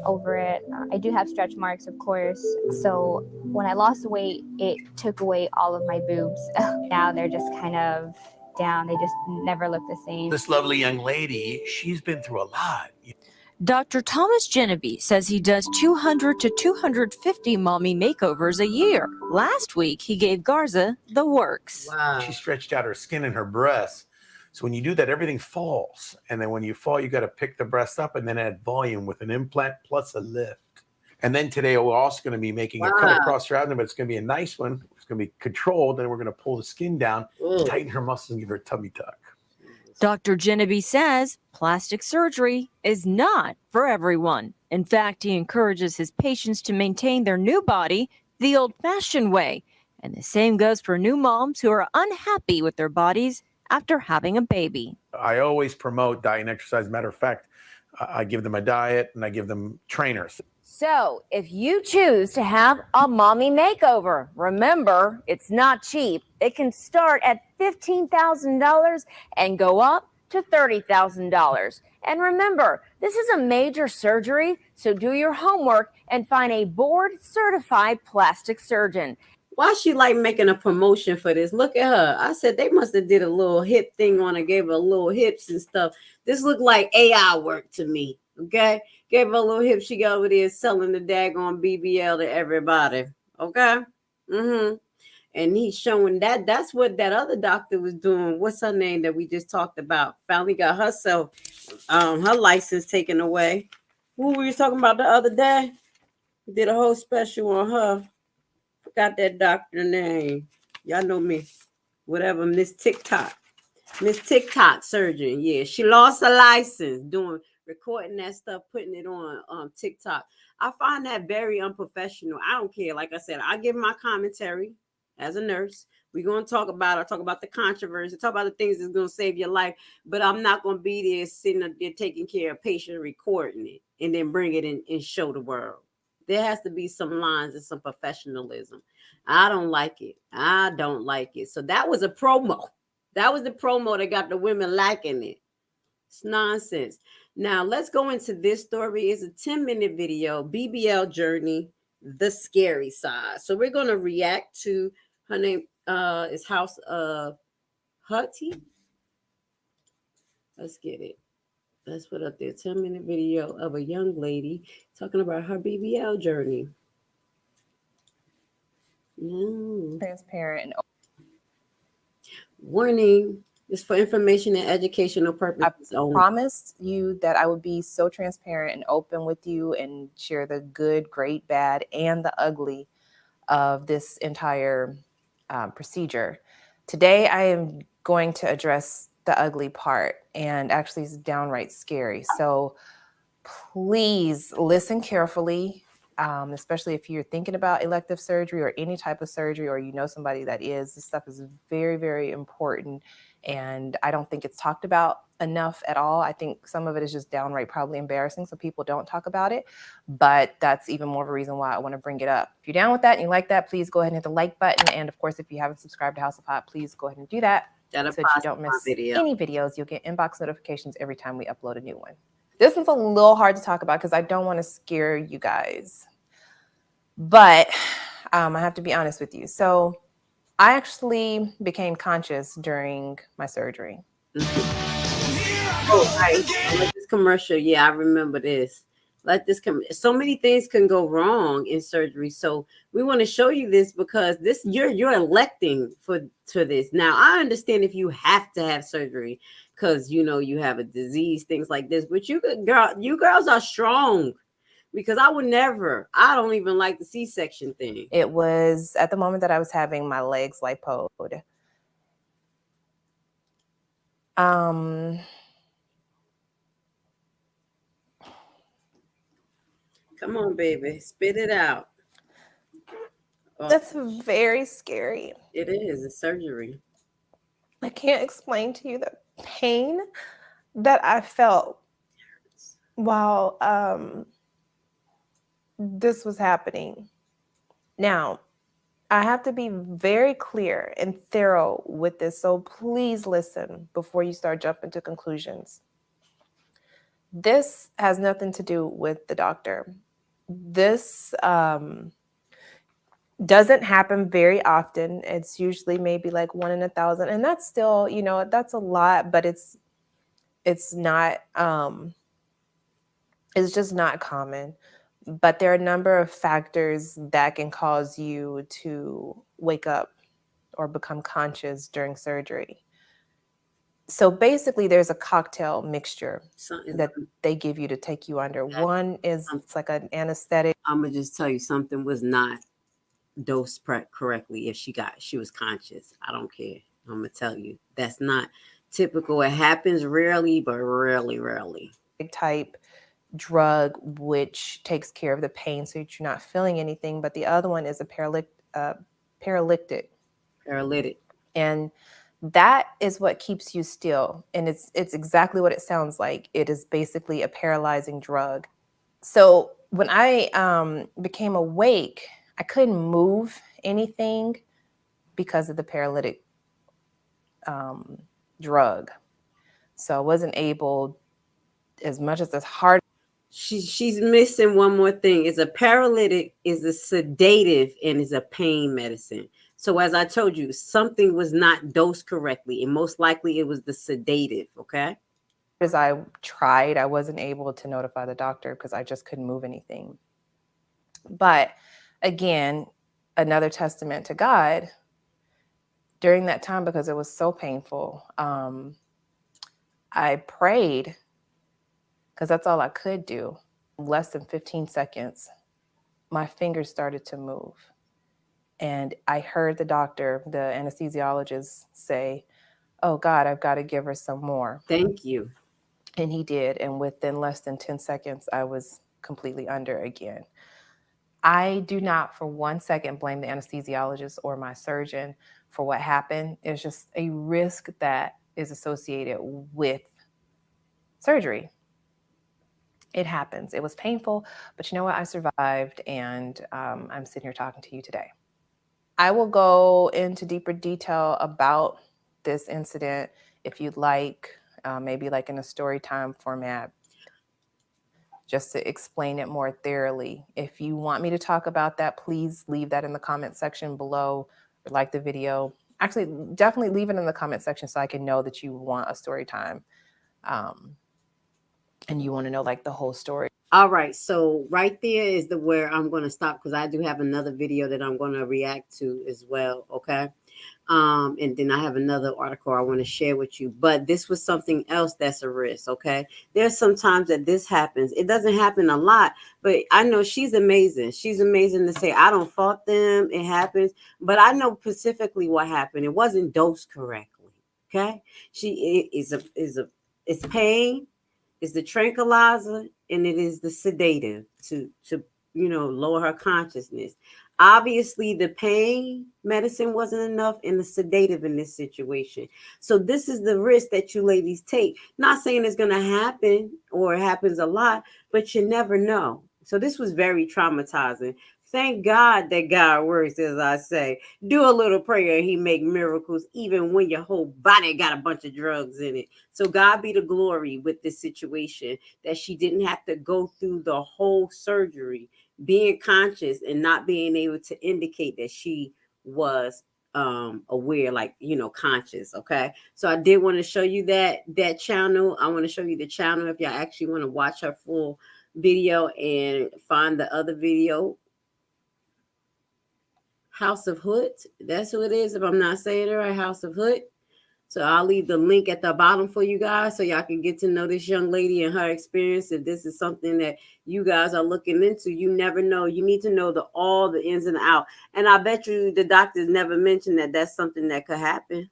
Speaker 15: over it. I do have stretch marks, of course. So when I lost weight, it took away all of my boobs. Now they're just kind of down. They just never look the same.
Speaker 17: This lovely young lady, she's been through a lot.
Speaker 16: Dr. Thomas Genevieve says he does 200 to 250 mommy makeovers a year. Last week, he gave Garza the works.
Speaker 2: Wow.
Speaker 17: She stretched out her skin and her breasts. So when you do that, everything falls. And then when you fall, you got to pick the breast up and then add volume with an implant plus a lift. And then today, we're also going to be making a cut across her abdomen, but it's going to be a nice one. It's going to be controlled. And we're going to pull the skin down, tighten her muscles, and give her a tummy tuck.
Speaker 16: Dr. Genevieve says plastic surgery is not for everyone. In fact, he encourages his patients to maintain their new body the old-fashioned way. And the same goes for new moms who are unhappy with their bodies after having a baby.
Speaker 17: I always promote diet and exercise. Matter of fact, I give them a diet and I give them trainers.
Speaker 8: So, if you choose to have a mommy makeover, remember, it's not cheap. It can start at $15,000 and go up to $30,000. And remember, this is a major surgery, so do your homework and find a board-certified plastic surgeon.
Speaker 2: Why she like making a promotion for this? Look at her. I said they must have did a little hip thing on her, gave her little hips and stuff. This looked like AI work to me. Okay, gave her a little hip. She got over there selling the daggone BBL to everybody. Okay, and he's showing that. That's what that other doctor was doing. What's her name that we just talked about? Finally got herself her license taken away. Who were you talking about the other day? We did a whole special on her. Forgot that doctor name. Y'all know me. Whatever, Miss TikTok surgeon. Yeah, she lost her license doing recording that stuff, putting it on TikTok. I find that very unprofessional. I don't care. Like I said, I give my commentary as a nurse. We're going to talk about the controversy, talk about the things that's going to save your life, but I'm not going to be there sitting up there taking care of patient, recording it, and then bring it in and show the world. There has to be some lines and some professionalism. I don't like it. So that was a promo. That was the promo that got the women liking it. It's nonsense. Now, let's go into this story. It's a 10-minute video, BBL journey, the scary side. So we're going to react to, her name is House of Hutty. Let's get it. Let's put up there 10-minute video of a young lady talking about her BBL journey.
Speaker 18: Transparent and
Speaker 2: warning. It's for information and educational purposes only.
Speaker 18: I promised you that I would be so transparent and open with you and share the good, great, bad, and the ugly of this entire procedure. Today, I am going to address the ugly part, and actually it's downright scary. So please listen carefully, especially if you're thinking about elective surgery or any type of surgery, or you know somebody that is. This stuff is very, very important. And I don't think it's talked about enough at all. I think some of it is just downright probably embarrassing, so people don't talk about it. But that's even more of a reason why I want to bring it up. If you're down with that and you like that, please go ahead and hit the like button. And of course, if you haven't subscribed to House of Hot, please go ahead and do that so that you don't miss any videos. You'll get inbox notifications every time we upload a new one. This one's a little hard to talk about because I don't want to scare you guys. But I have to be honest with you. So I actually became conscious during my surgery.
Speaker 2: Oh, right. Like this commercial. Yeah, I remember this. Like this, so many things can go wrong in surgery. So we want to show you this because this you're electing for this. Now I understand if you have to have surgery because you know you have a disease, things like this. But you girls are strong. Because I would never, I don't even like the C-section thing.
Speaker 18: It was at the moment that I was having my legs lipoed.
Speaker 2: Come on, baby. Spit it out.
Speaker 18: Oh. That's very scary.
Speaker 2: It is. It's surgery.
Speaker 18: I can't explain to you the pain that I felt while this was happening. Now, I have to be very clear and thorough with this, so please listen before you start jumping to conclusions. This has nothing to do with the doctor. This doesn't happen very often. It's usually maybe like 1 in 1,000, and that's still, you know, that's a lot, but it's not it's just not common. But there are a number of factors that can cause you to wake up or become conscious during surgery. So basically, there's a cocktail mixture that they give you to take you under. One is it's like an anesthetic.
Speaker 2: I'm gonna just tell you, something was not dosed correctly. If she was conscious, I don't care. I'm gonna tell you, that's not typical. It happens rarely, but rarely.
Speaker 18: Type drug which takes care of the pain so that you're not feeling anything, but the other one is a paralytic. And that is what keeps you still, and it's exactly what it sounds like. It is basically a paralyzing drug. So when I became awake, I couldn't move anything because of the paralytic drug. So I wasn't able, as much as it's hard.
Speaker 2: She's missing one more thing. Is a paralytic is a sedative and is a pain medicine. So as I told you, something was not dosed correctly, and most likely it was the sedative. Okay.
Speaker 18: As I tried, I wasn't able to notify the doctor because I just couldn't move anything. But again, another testament to God during that time, because it was so painful. I prayed because that's all I could do. Less than 15 seconds, my fingers started to move. And I heard the doctor, the anesthesiologist, say, "Oh God, I've got to give her some more."
Speaker 2: Thank you.
Speaker 18: And he did. And within less than 10 seconds, I was completely under again. I do not for 1 second blame the anesthesiologist or my surgeon for what happened. It's just a risk that is associated with surgery. It happens. It was painful, but you know what? I survived, and I'm sitting here talking to you today. I will go into deeper detail about this incident if you'd like, maybe like in a story time format, just to explain it more thoroughly. If you want me to talk about that, please leave that in the comment section below, or like the video. Actually, definitely leave it in the comment section so I can know that you want a story time. And you want to know like the whole story.
Speaker 2: All right, so right there is where I'm going to stop, because I do have another video that I'm going to react to as well. Okay. And then I have another article I want to share with you, but this was something else that's a risk. Okay. There's sometimes that this happens. It doesn't happen a lot, but I know she's amazing. She's amazing to say, I don't fault them. It happens, but I know specifically what happened. It wasn't dosed correctly. Okay. It's pain. It's the tranquilizer, and it is the sedative to lower her consciousness. Obviously, the pain medicine wasn't enough, and the sedative in this situation. So this is the risk that you ladies take. Not saying it's going to happen or it happens a lot, but you never know. So this was very traumatizing. Thank God that God works, as I say. Do a little prayer, he make miracles, even when your whole body got a bunch of drugs in it. So God be the glory with this situation, that she didn't have to go through the whole surgery, being conscious and not being able to indicate that she was aware, like, conscious. Okay. So I did want to show you that channel. I want to show you the channel if y'all actually want to watch her full video and find the other video. House of Hood. That's who it is. If I'm not saying it right, House of Hood. So I'll leave the link at the bottom for you guys so y'all can get to know this young lady and her experience. If this is something that you guys are looking into, you never know. You need to know all the ins and outs. And I bet you the doctors never mentioned that that's something that could happen.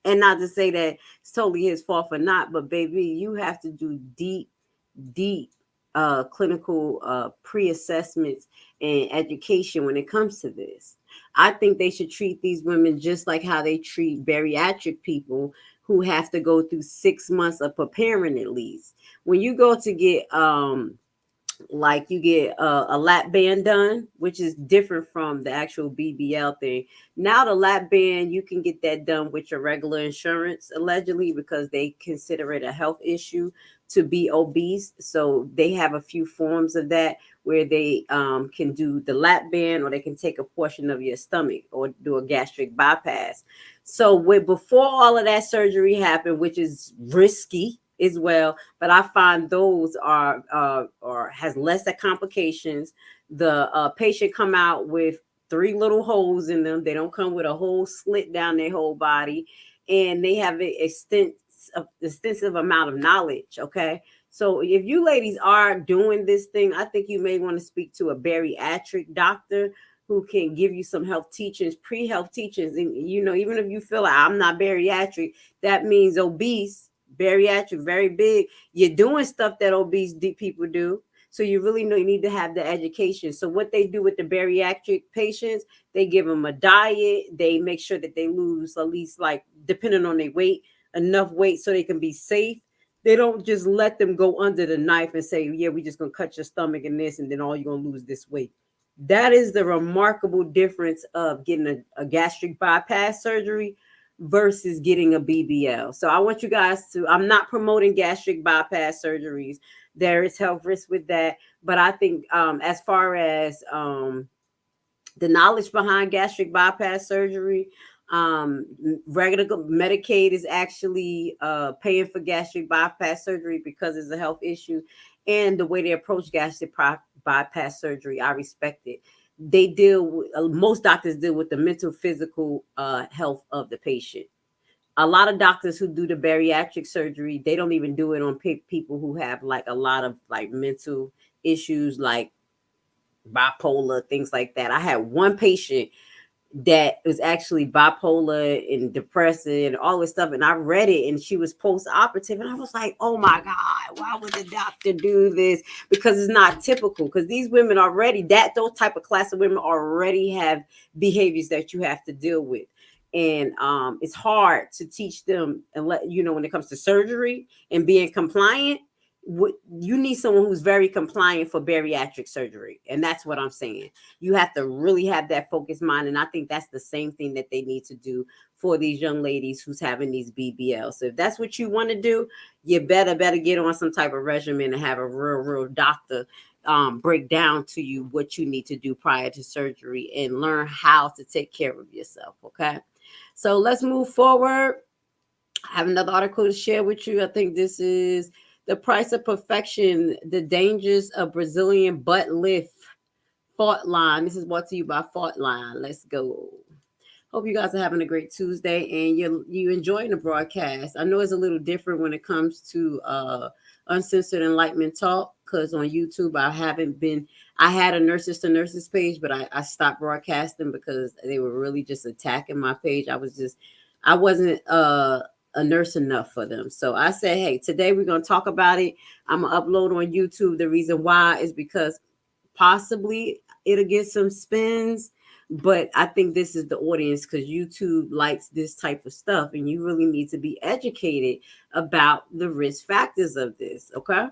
Speaker 2: And not to say that it's totally his fault for not, but baby, you have to do deep clinical pre-assessments and education when it comes to this. I think they should treat these women just like how they treat bariatric people who have to go through 6 months of preparing at least. When you go to get like you get a lap band done, which is different from the actual BBL thing. Now the lap band, you can get that done with your regular insurance, allegedly, because they consider it a health issue. to be obese. So they have a few forms of that where they can do the lap band, or they can take a portion of your stomach or do a gastric bypass. So before all of that surgery happened, which is risky as well, but I find those are or has lesser complications. The patient come out with 3 little holes in them. They don't come with a whole slit down their whole body, and they have an extensive amount of knowledge. Okay, so if you ladies are doing this thing, I think you may want to speak to a bariatric doctor who can give you some health teachings, pre-health teachings. And even if you feel like I'm not bariatric, that means obese. Bariatric, very big. You're doing stuff that obese people do. So you really know you need to have the education. So what they do with the bariatric patients, they give them a diet. They make sure that they lose at least, like, depending on their weight, enough weight so they can be safe. They don't just let them go under the knife and say, yeah, we're just going to cut your stomach and this, and then all you're going to lose this weight. That is the remarkable difference of getting a gastric bypass surgery versus getting a BBL. So I want you guys to, I'm not promoting gastric bypass surgeries. There is health risk with that. But I think as far as the knowledge behind gastric bypass surgery, regular Medicaid is actually paying for gastric bypass surgery because it's a health issue. And the way they approach gastric bypass surgery, I respect it. They deal with, most doctors deal with the mental, physical health of the patient. A lot of doctors who do the bariatric surgery, they don't even do it on people who have like a lot of like mental issues, like bipolar, things like that. I had one patient that was actually bipolar and depressing and all this stuff, and I read it, and she was post-operative, and I was like, oh my God, why would the doctor do this? Because it's not typical, because these women already, those type of class of women already have behaviors that you have to deal with. And it's hard to teach them, and when it comes to surgery and being compliant, you need someone who's very compliant for bariatric surgery. And that's what I'm saying. You have to really have that focused mind. And I think that's the same thing that they need to do for these young ladies who's having these BBLs. So if that's what you want to do, you better get on some type of regimen and have a real doctor break down to you what you need to do prior to surgery and learn how to take care of yourself. Okay. So let's move forward. I have another article to share with you. I think this is The Price of Perfection, the Dangers of Brazilian Butt Lift. Fault Line. This is brought to you by Fault Line. Let's go. Hope you guys are having a great Tuesday and you enjoying the broadcast. I know it's a little different when it comes to Uncensored Enlightenment Talk, because on YouTube I had a Nurses to Nurses page, but I stopped broadcasting because they were really just attacking my page. I wasn't a nurse enough for them. So I said, hey, today we're going to talk about it. I'm going to upload on YouTube. The reason why is because possibly it'll get some spins, but I think this is the audience, because YouTube likes this type of stuff, and you really need to be educated about the risk factors of this. Okay.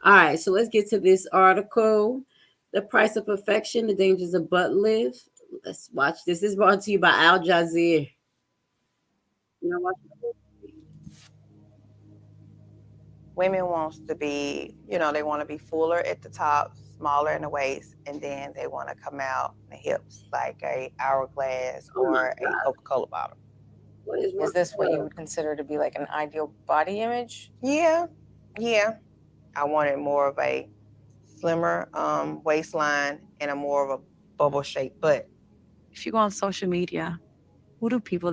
Speaker 2: All right. So let's get to this article. The Price of Perfection, the Dangers of Butt Lift. Let's watch this. This is brought to you by Al Jazeera.
Speaker 19: Women wants to be, they want to be fuller at the top, smaller in the waist, and then they want to come out the hips like a hourglass or a Coca-Cola bottle.
Speaker 18: Is this what you would consider to be like an ideal body image?
Speaker 19: Yeah. I wanted more of a slimmer waistline and a more of a bubble shaped butt.
Speaker 20: If you go on social media, who do people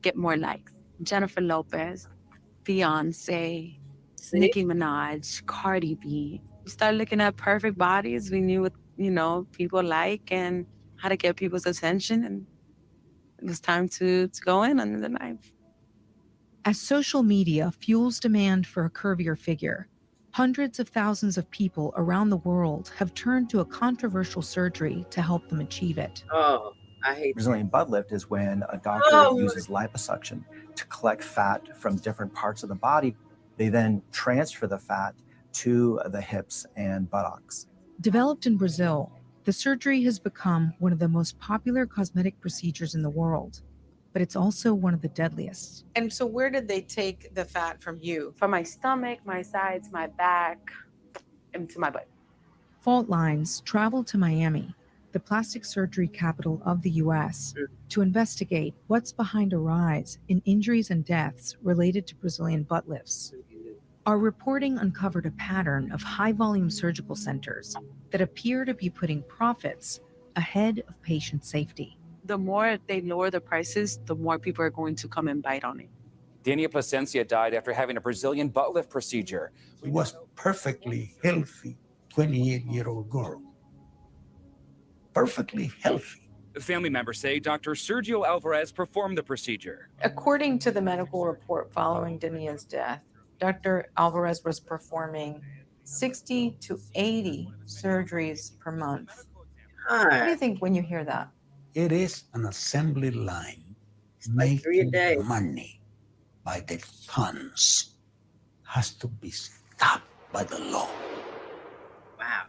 Speaker 20: get more likes? Jennifer Lopez, Beyonce, Nicki Minaj, Cardi B. We started looking at perfect bodies. We knew what people like and how to get people's attention, and it was time to go in under the knife.
Speaker 21: As social media fuels demand for a curvier figure, hundreds of thousands of people around the world have turned to a controversial surgery to help them achieve it.
Speaker 2: Oh, I hate
Speaker 22: Brazilian butt lift is when a doctor uses liposuction to collect fat from different parts of the body. They then transfer the fat to the hips and buttocks.
Speaker 21: Developed in Brazil, the surgery has become one of the most popular cosmetic procedures in the world. but it's also one of the deadliest.
Speaker 1: And so where did they take the fat from you?
Speaker 3: From my stomach, my sides, my back, and to my butt.
Speaker 21: Fault lines traveled to Miami, the plastic surgery capital of the U.S., to investigate what's behind a rise in injuries and deaths related to Brazilian butt lifts. Our reporting uncovered a pattern of high-volume surgical centers that appear to be putting profits ahead of patient safety.
Speaker 3: The more they lower the prices, the more people are going to come and bite on it.
Speaker 23: Dania Placencia died after having a Brazilian butt lift procedure.
Speaker 24: She was perfectly healthy, 28-year-old girl. Perfectly healthy.
Speaker 23: Family members say Dr. Sergio Alvarez performed the procedure.
Speaker 1: According to the medical report following Dania's death, Dr. Alvarez was performing 60 to 80 surgeries per month. What do you think when you hear that?
Speaker 24: It is an assembly line making money by the tons. Has to be stopped by the law.
Speaker 2: Wow.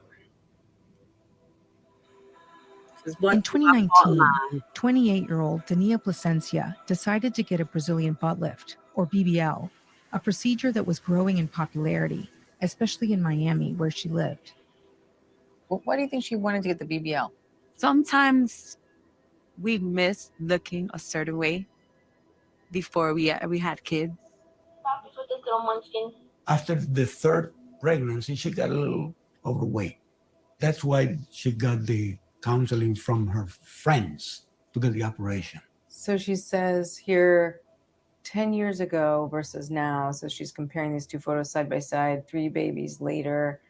Speaker 21: In 2019, 28-year-old Dania Placencia decided to get a Brazilian butt lift, or BBL, a procedure that was growing in popularity, especially in Miami, where she lived.
Speaker 1: Well, why do you think she wanted to get the BBL?
Speaker 3: Sometimes we miss looking a certain way before we had kids.
Speaker 24: After the third pregnancy, she got a little overweight. That's why she got the counseling from her friends to get the operation.
Speaker 1: So she says here, 10 years ago versus now. So she's comparing these two photos side by side, 3 babies later,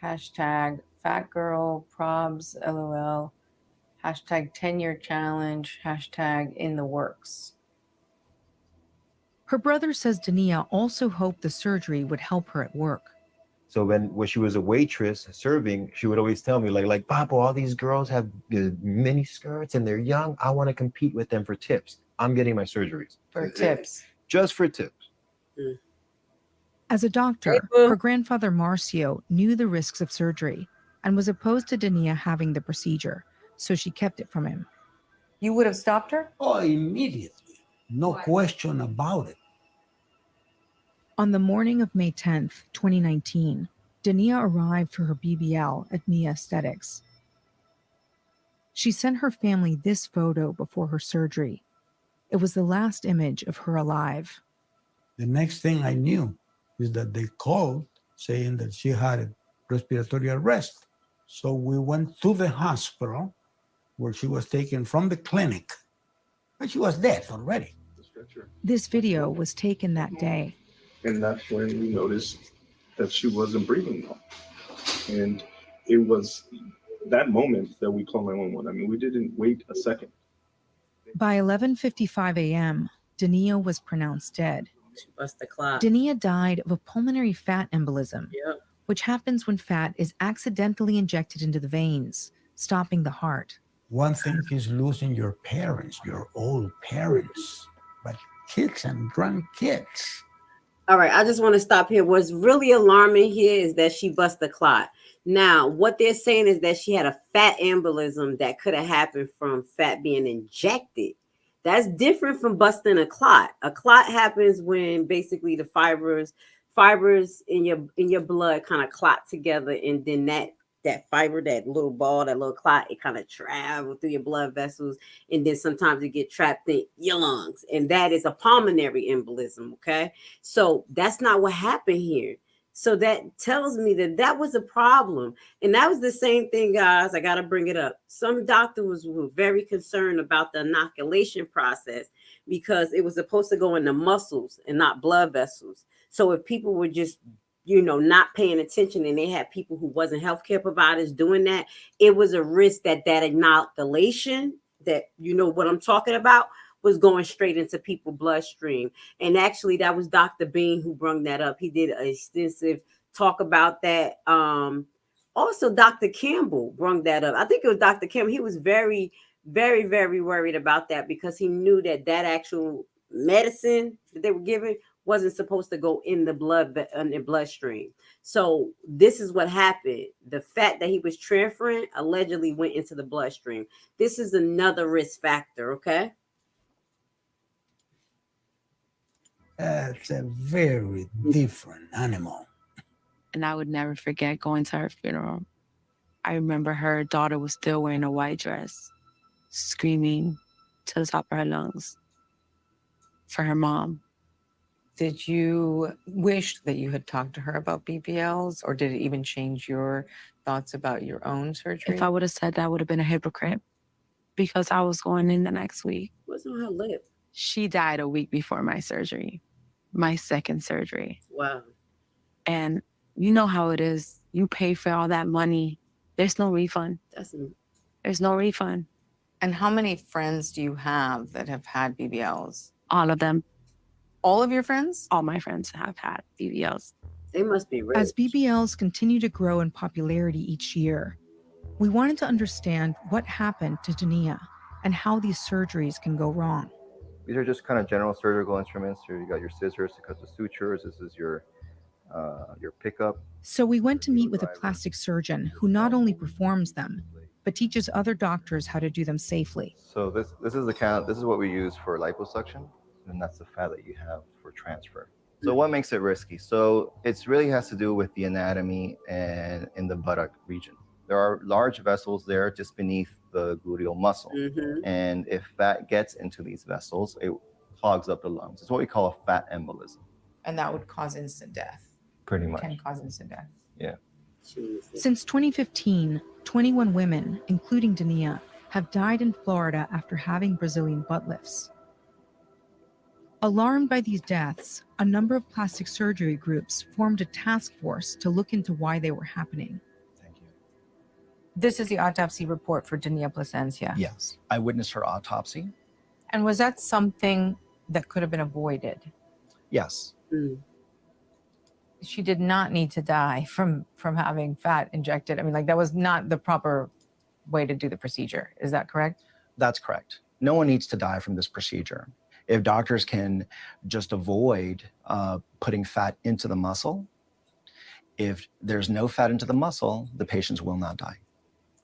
Speaker 1: hashtag fat girl, probs, LOL, hashtag 10-year challenge, hashtag in the works.
Speaker 21: Her brother says Dania also hoped the surgery would help her at work.
Speaker 25: So when she was a waitress serving, she would always tell me like, Papa, all these girls have mini skirts and they're young. I want to compete with them for tips. I'm getting my surgeries.
Speaker 1: For tips.
Speaker 25: Just for tips.
Speaker 21: As a doctor, her grandfather Marcio knew the risks of surgery and was opposed to Dania having the procedure, so she kept it from him.
Speaker 1: You would have stopped her?
Speaker 24: Oh, immediately. No question about it.
Speaker 21: On the morning of May 10th, 2019, Dania arrived for her BBL at Mia Aesthetics. She sent her family this photo before her surgery. It was the last image of her alive.
Speaker 24: The next thing I knew is that they called saying that she had a respiratory arrest. So we went to the hospital where she was taken from the clinic, but she was dead already.
Speaker 21: This video was taken that day.
Speaker 26: And that's when we noticed that she wasn't breathing well. And it was that moment that we called 911. I mean, we didn't wait a second.
Speaker 21: By 11:55 a.m., Dania was pronounced dead.
Speaker 2: She bust the clock.
Speaker 21: Dania died of a pulmonary fat embolism,
Speaker 2: Yep.
Speaker 21: which happens when fat is accidentally injected into the veins, stopping the heart.
Speaker 24: One thing is losing your parents, your old parents, but kids and grandkids.
Speaker 2: All right, I just want to stop here. What's really alarming here is that she bust the clot. Now, what they're saying is that she had a fat embolism that could have happened from fat being injected. That's different from busting a clot. A clot happens when basically the fibers in your blood kind of clot together, and then that fiber, that little ball, that little clot, it kind of travels through your blood vessels, and then sometimes it get trapped in your lungs, and that is a pulmonary embolism. Okay, so that's not what happened here. So that tells me that was a problem, and that was the same thing, guys. I got to bring it up. Some doctors were very concerned about the inoculation process because it was supposed to go in the muscles and not blood vessels. So if people were just not paying attention, and they had people who wasn't healthcare providers doing that, it was a risk that inoculation, that what I'm talking about, was going straight into people's bloodstream. And actually, that was Dr. Bean who brought that up. He did an extensive talk about that. Also, Dr. Campbell brought that up. I think it was Dr. Campbell. He was very, very, very worried about that because he knew that actual medicine that they were giving wasn't supposed to go in the bloodstream. So this is what happened. The fat that he was transferring allegedly went into the bloodstream. This is another risk factor, okay?
Speaker 24: It's a very different animal.
Speaker 20: And I would never forget going to her funeral. I remember her daughter was still wearing a white dress, screaming to the top of her lungs for her mom.
Speaker 1: Did you wish that you had talked to her about BBLs, or did it even change your thoughts about your own surgery?
Speaker 20: If I would have said that, I would have been a hypocrite because I was going in the next week.
Speaker 2: What's on her lip?
Speaker 20: She died a week before my surgery, my second surgery.
Speaker 2: Wow.
Speaker 20: And you know how it is. You pay for all that money. There's no refund. There's no refund.
Speaker 1: And how many friends do you have that have had BBLs?
Speaker 20: All of them.
Speaker 1: All of your friends?
Speaker 20: All my friends have had BBLs.
Speaker 2: They must be rich.
Speaker 21: As BBLs continue to grow in popularity each year, we wanted to understand what happened to Dania and how these surgeries can go wrong.
Speaker 25: These are just kind of general surgical instruments. Here you got your scissors to cut the sutures. This is your pickup.
Speaker 21: So we went to meet with a plastic surgeon who not only performs them, but teaches other doctors how to do them safely.
Speaker 25: So this is the count. This is what we use for liposuction, and that's the fat that you have for transfer. So what makes it risky? So it really has to do with the anatomy and in the buttock region. There are large vessels there just beneath the gluteal muscle. And if fat gets into these vessels, it clogs up the lungs. It's what we call a fat embolism.
Speaker 1: And that would cause instant death.
Speaker 25: Pretty much.
Speaker 1: Can cause instant death.
Speaker 25: Yeah.
Speaker 21: Since 2015, 21 women, including Dania, have died in Florida after having Brazilian butt lifts. Alarmed by these deaths, a number of plastic surgery groups formed a task force to look into why they were happening.
Speaker 1: This is the autopsy report for Dania Placencia.
Speaker 22: Yes. I witnessed her autopsy.
Speaker 1: And was that something that could have been avoided?
Speaker 22: Yes.
Speaker 1: She did not need to die from having fat injected. I mean, like, that was not the proper way to do the procedure. Is that correct?
Speaker 22: That's correct. No one needs to die from this procedure. If doctors can just avoid putting fat into the muscle, if there's no fat into the muscle, the patients will not die.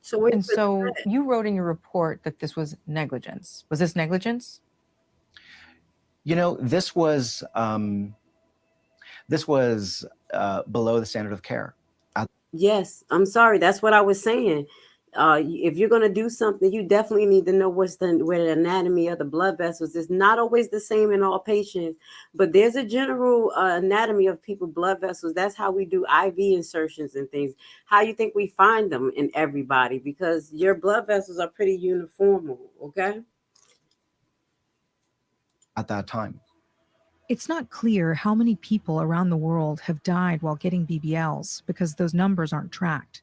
Speaker 2: So
Speaker 1: you wrote in your report that this was negligence. Was this negligence?
Speaker 22: You know, this was below the standard of care.
Speaker 2: Yes, I'm sorry. That's what I was saying. If you're going to do something, you definitely need to know where the anatomy of the blood vessels is. Not always the same in all patients, but there's a general anatomy of people's blood vessels. That's how we do IV insertions and things. How you think we find them in everybody? Because your blood vessels are pretty uniform, okay?
Speaker 22: At that time.
Speaker 21: It's not clear how many people around the world have died while getting BBLs because those numbers aren't tracked.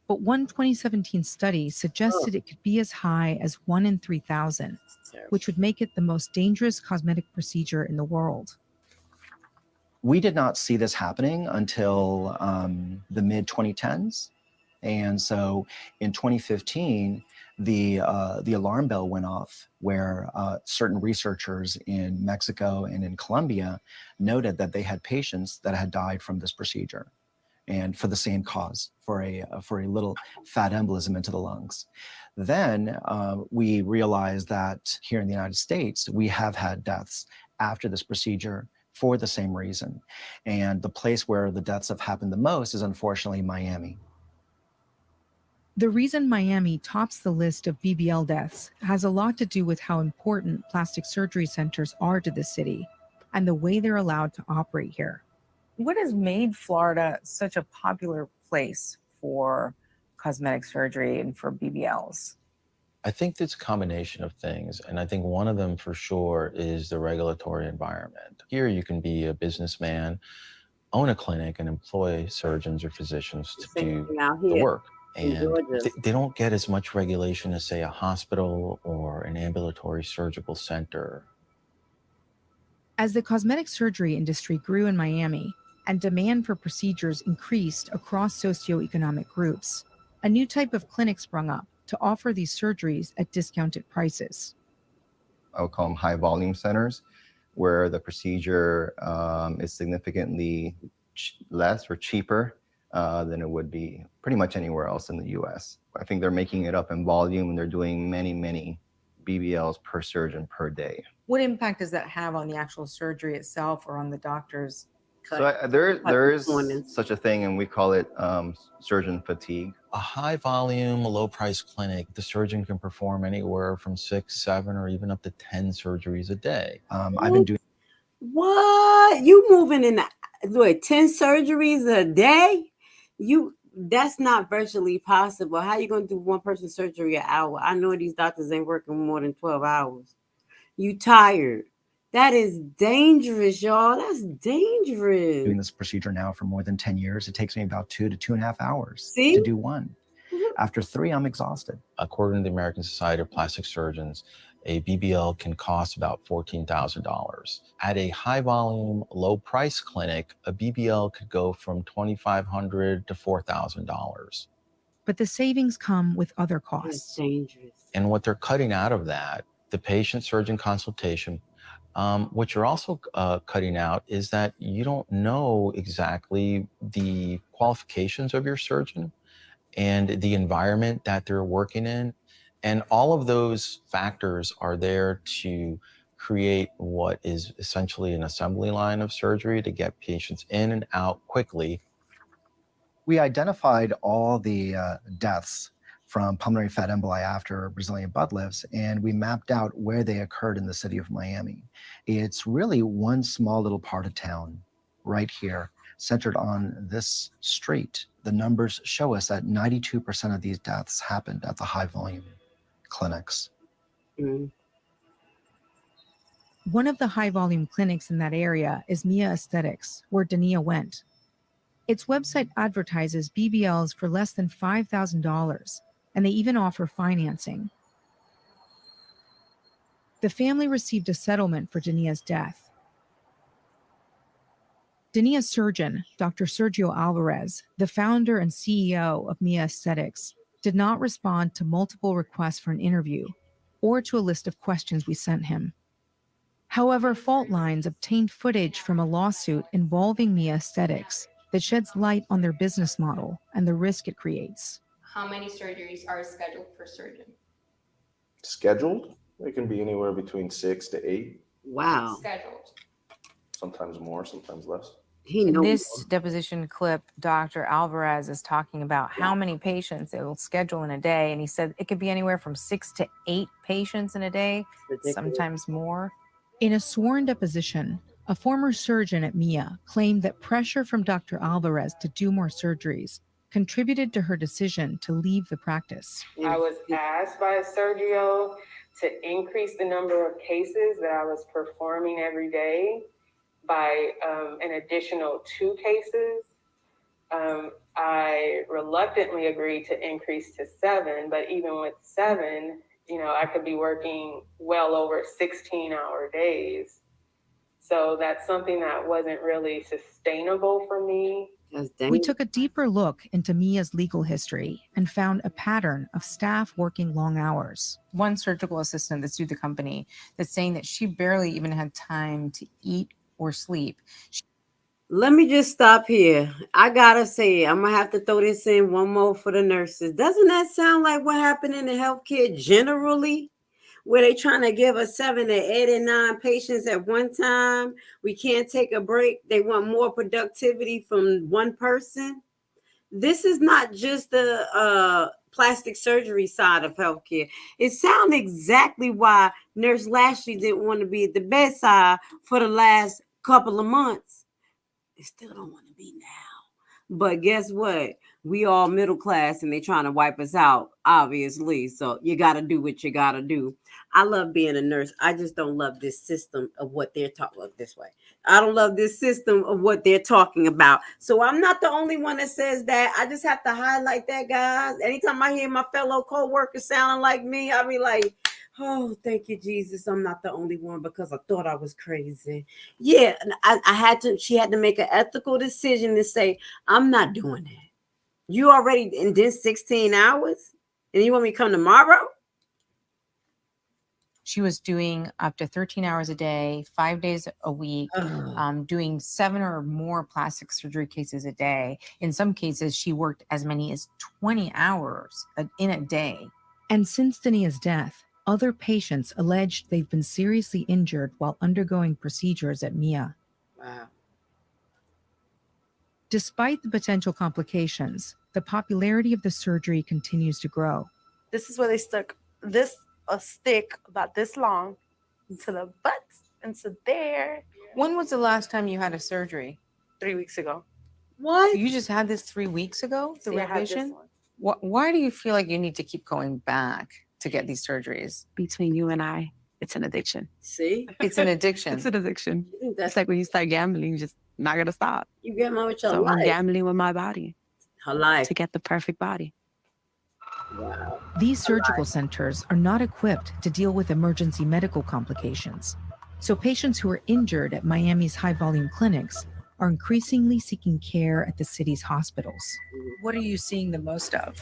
Speaker 21: But one 2017 study suggested it could be as high as 1 in 3,000, which would make it the most dangerous cosmetic procedure in the world.
Speaker 22: We did not see this happening until the mid-2010s. And so in 2015, the alarm bell went off where certain researchers in Mexico and in Colombia noted that they had patients that had died from this procedure, and for the same cause, for a little fat embolism into the lungs. Then we realized that here in the United States, we have had deaths after this procedure for the same reason. And the place where the deaths have happened the most is unfortunately Miami.
Speaker 21: The reason Miami tops the list of BBL deaths has a lot to do with how important plastic surgery centers are to the city and the way they're allowed to operate here.
Speaker 1: What has made Florida such a popular place for cosmetic surgery and for BBLs?
Speaker 4: I think it's a combination of things, and I think one of them for sure is the regulatory environment. Here you can be a businessman, own a clinic, and employ surgeons or physicians to do the work. And they don't get as much regulation as, say, a hospital or an ambulatory surgical center.
Speaker 21: As the cosmetic surgery industry grew in Miami and demand for procedures increased across socioeconomic groups, a new type of clinic sprung up to offer these surgeries at discounted prices.
Speaker 25: I would call them high volume centers, where the procedure is significantly less or cheaper than it would be pretty much anywhere else in the US. I think they're making it up in volume, and they're doing many, many BBLs per surgeon per day.
Speaker 1: What impact does that have on the actual surgery itself or on the doctor's
Speaker 25: There is such a thing, and we call it surgeon fatigue.
Speaker 4: A high volume, low price clinic, the surgeon can perform anywhere from 6, 7, or even up to 10 surgeries a day.
Speaker 22: I've been doing.
Speaker 2: What? You moving in what, 10 surgeries a day? That's not virtually possible. How you gonna do one person surgery an hour? I know these doctors ain't working more than 12 hours. You tired. That is dangerous, y'all. That's dangerous.
Speaker 22: Doing this procedure now for more than 10 years. It takes me about 2 to 2.5 hours
Speaker 2: See?
Speaker 22: to do one. After 3, I'm exhausted.
Speaker 4: According to the American Society of Plastic Surgeons, a BBL can cost about $14,000. At a high volume, low price clinic, a BBL could go from $2,500 to $4,000.
Speaker 21: But the savings come with other costs.
Speaker 2: That's dangerous.
Speaker 4: And what they're cutting out of that, the patient surgeon consultation, what you're also cutting out is that you don't know exactly the qualifications of your surgeon and the environment that they're working in. And all of those factors are there to create what is essentially an assembly line of surgery to get patients in and out quickly.
Speaker 22: We identified all the deaths from pulmonary fat emboli after Brazilian butt lifts, and we mapped out where they occurred in the city of Miami. It's really one small little part of town right here, centered on this street. The numbers show us that 92% of these deaths happened at the high volume clinics.
Speaker 21: One of the high volume clinics in that area is Mia Aesthetics, where Dania went. Its website advertises BBLs for less than $5,000, and they even offer financing. The family received a settlement for Dania's death. Dania's surgeon, Dr. Sergio Alvarez, the founder and CEO of Mia Aesthetics, did not respond to multiple requests for an interview or to a list of questions we sent him. However, Fault Lines obtained footage from a lawsuit involving Mia Aesthetics that sheds light on their business model and the risk it creates.
Speaker 5: How many surgeries are scheduled per surgeon?
Speaker 26: Scheduled? It can be anywhere between 6 to 8.
Speaker 2: Wow.
Speaker 5: Scheduled.
Speaker 26: Sometimes more, sometimes less.
Speaker 1: In this deposition clip, Dr. Alvarez is talking about how many patients it will schedule in a day. And he said it could be anywhere from 6 to 8 patients in a day, sometimes more.
Speaker 21: In a sworn deposition, a former surgeon at Mia claimed that pressure from Dr. Alvarez to do more surgeries contributed to her decision to leave the practice.
Speaker 6: I was asked by Sergio to increase the number of cases that I was performing every day by an additional 2 cases. I reluctantly agreed to increase to 7, but even with 7, I could be working well over 16-hour days. So that's something that wasn't really sustainable for me.
Speaker 21: We took a deeper look into Mia's legal history and found a pattern of staff working long hours.
Speaker 1: One surgical assistant that sued the company that's saying that she barely even had time to eat or sleep.
Speaker 2: Let me just stop here. I gotta say, I'm gonna have to throw this in one more for the nurses. Doesn't that sound like what happened in the healthcare generally? Where they trying to give us 7 to 8 and 9 patients at one time. We can't take a break. They want more productivity from one person. This is not just the plastic surgery side of healthcare. It sounds exactly why Nurse Lashley didn't want to be at the bedside for the last couple of months. They still don't want to be now. But guess what? We all middle class and they trying to wipe us out, obviously. So you got to do what you got to do. I love being a nurse. I just don't love this system of what they're talking about this way. I don't love this system of what they're talking about. So I'm not the only one that says that. I just have to highlight that, guys. Anytime I hear my fellow co-workers sounding like me, I'll be like, oh, thank you, Jesus. I'm not the only one because I thought I was crazy. Yeah, she had to make an ethical decision to say, I'm not doing that. You already in this 16 hours and you want me to come tomorrow?
Speaker 1: She was doing up to 13 hours a day, 5 days a week, doing 7 or more plastic surgery cases a day. In some cases, she worked as many as 20 hours in a day.
Speaker 21: And since Dania's death, Other patients alleged they've been seriously injured while undergoing procedures at Mia.
Speaker 2: Wow.
Speaker 21: Despite the potential complications, the popularity of the surgery continues to grow.
Speaker 7: This is where they stuck a stick about this long into the butt, into there.
Speaker 1: When was the last time you had a surgery?
Speaker 7: 3 weeks ago.
Speaker 2: What?
Speaker 1: You just had this 3 weeks ago, the
Speaker 7: See, I had this
Speaker 1: revision?
Speaker 7: one.
Speaker 1: Why do you feel like you need to keep going back to get these surgeries?
Speaker 20: Between you and I, it's an addiction.
Speaker 2: See?
Speaker 1: It's an addiction.
Speaker 20: It's an addiction.
Speaker 2: You think that's
Speaker 20: It's like when you start gambling, you're just not gonna stop.
Speaker 2: you gamble with your
Speaker 20: So I'm
Speaker 2: life.
Speaker 20: gambling with my body
Speaker 2: Her life.
Speaker 20: to get the perfect body.
Speaker 2: Wow.
Speaker 21: These surgical centers are not equipped to deal with emergency medical complications. So patients who are injured at Miami's high-volume clinics are increasingly seeking care at the city's hospitals.
Speaker 1: What are you seeing the most of?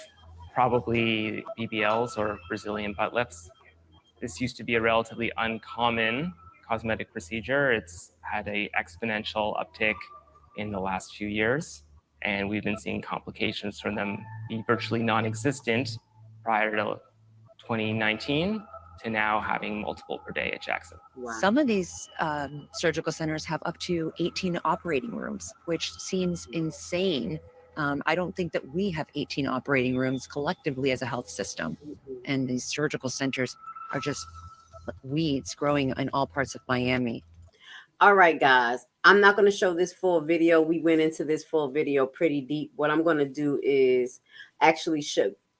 Speaker 9: Probably BBLs or Brazilian butt lifts. This used to be a relatively uncommon cosmetic procedure. It's had an exponential uptick in the last few years, and we've been seeing complications from them be virtually non-existent prior to 2019 to now having multiple per day at Jackson.
Speaker 10: Some of these surgical centers have up to 18 operating rooms, which seems insane. I don't think that we have 18 operating rooms collectively as a health system. And these surgical centers are just weeds growing in all parts of Miami.
Speaker 2: All right, guys. I'm not going to show this full video. We went into this full video pretty deep. What I'm going to do is actually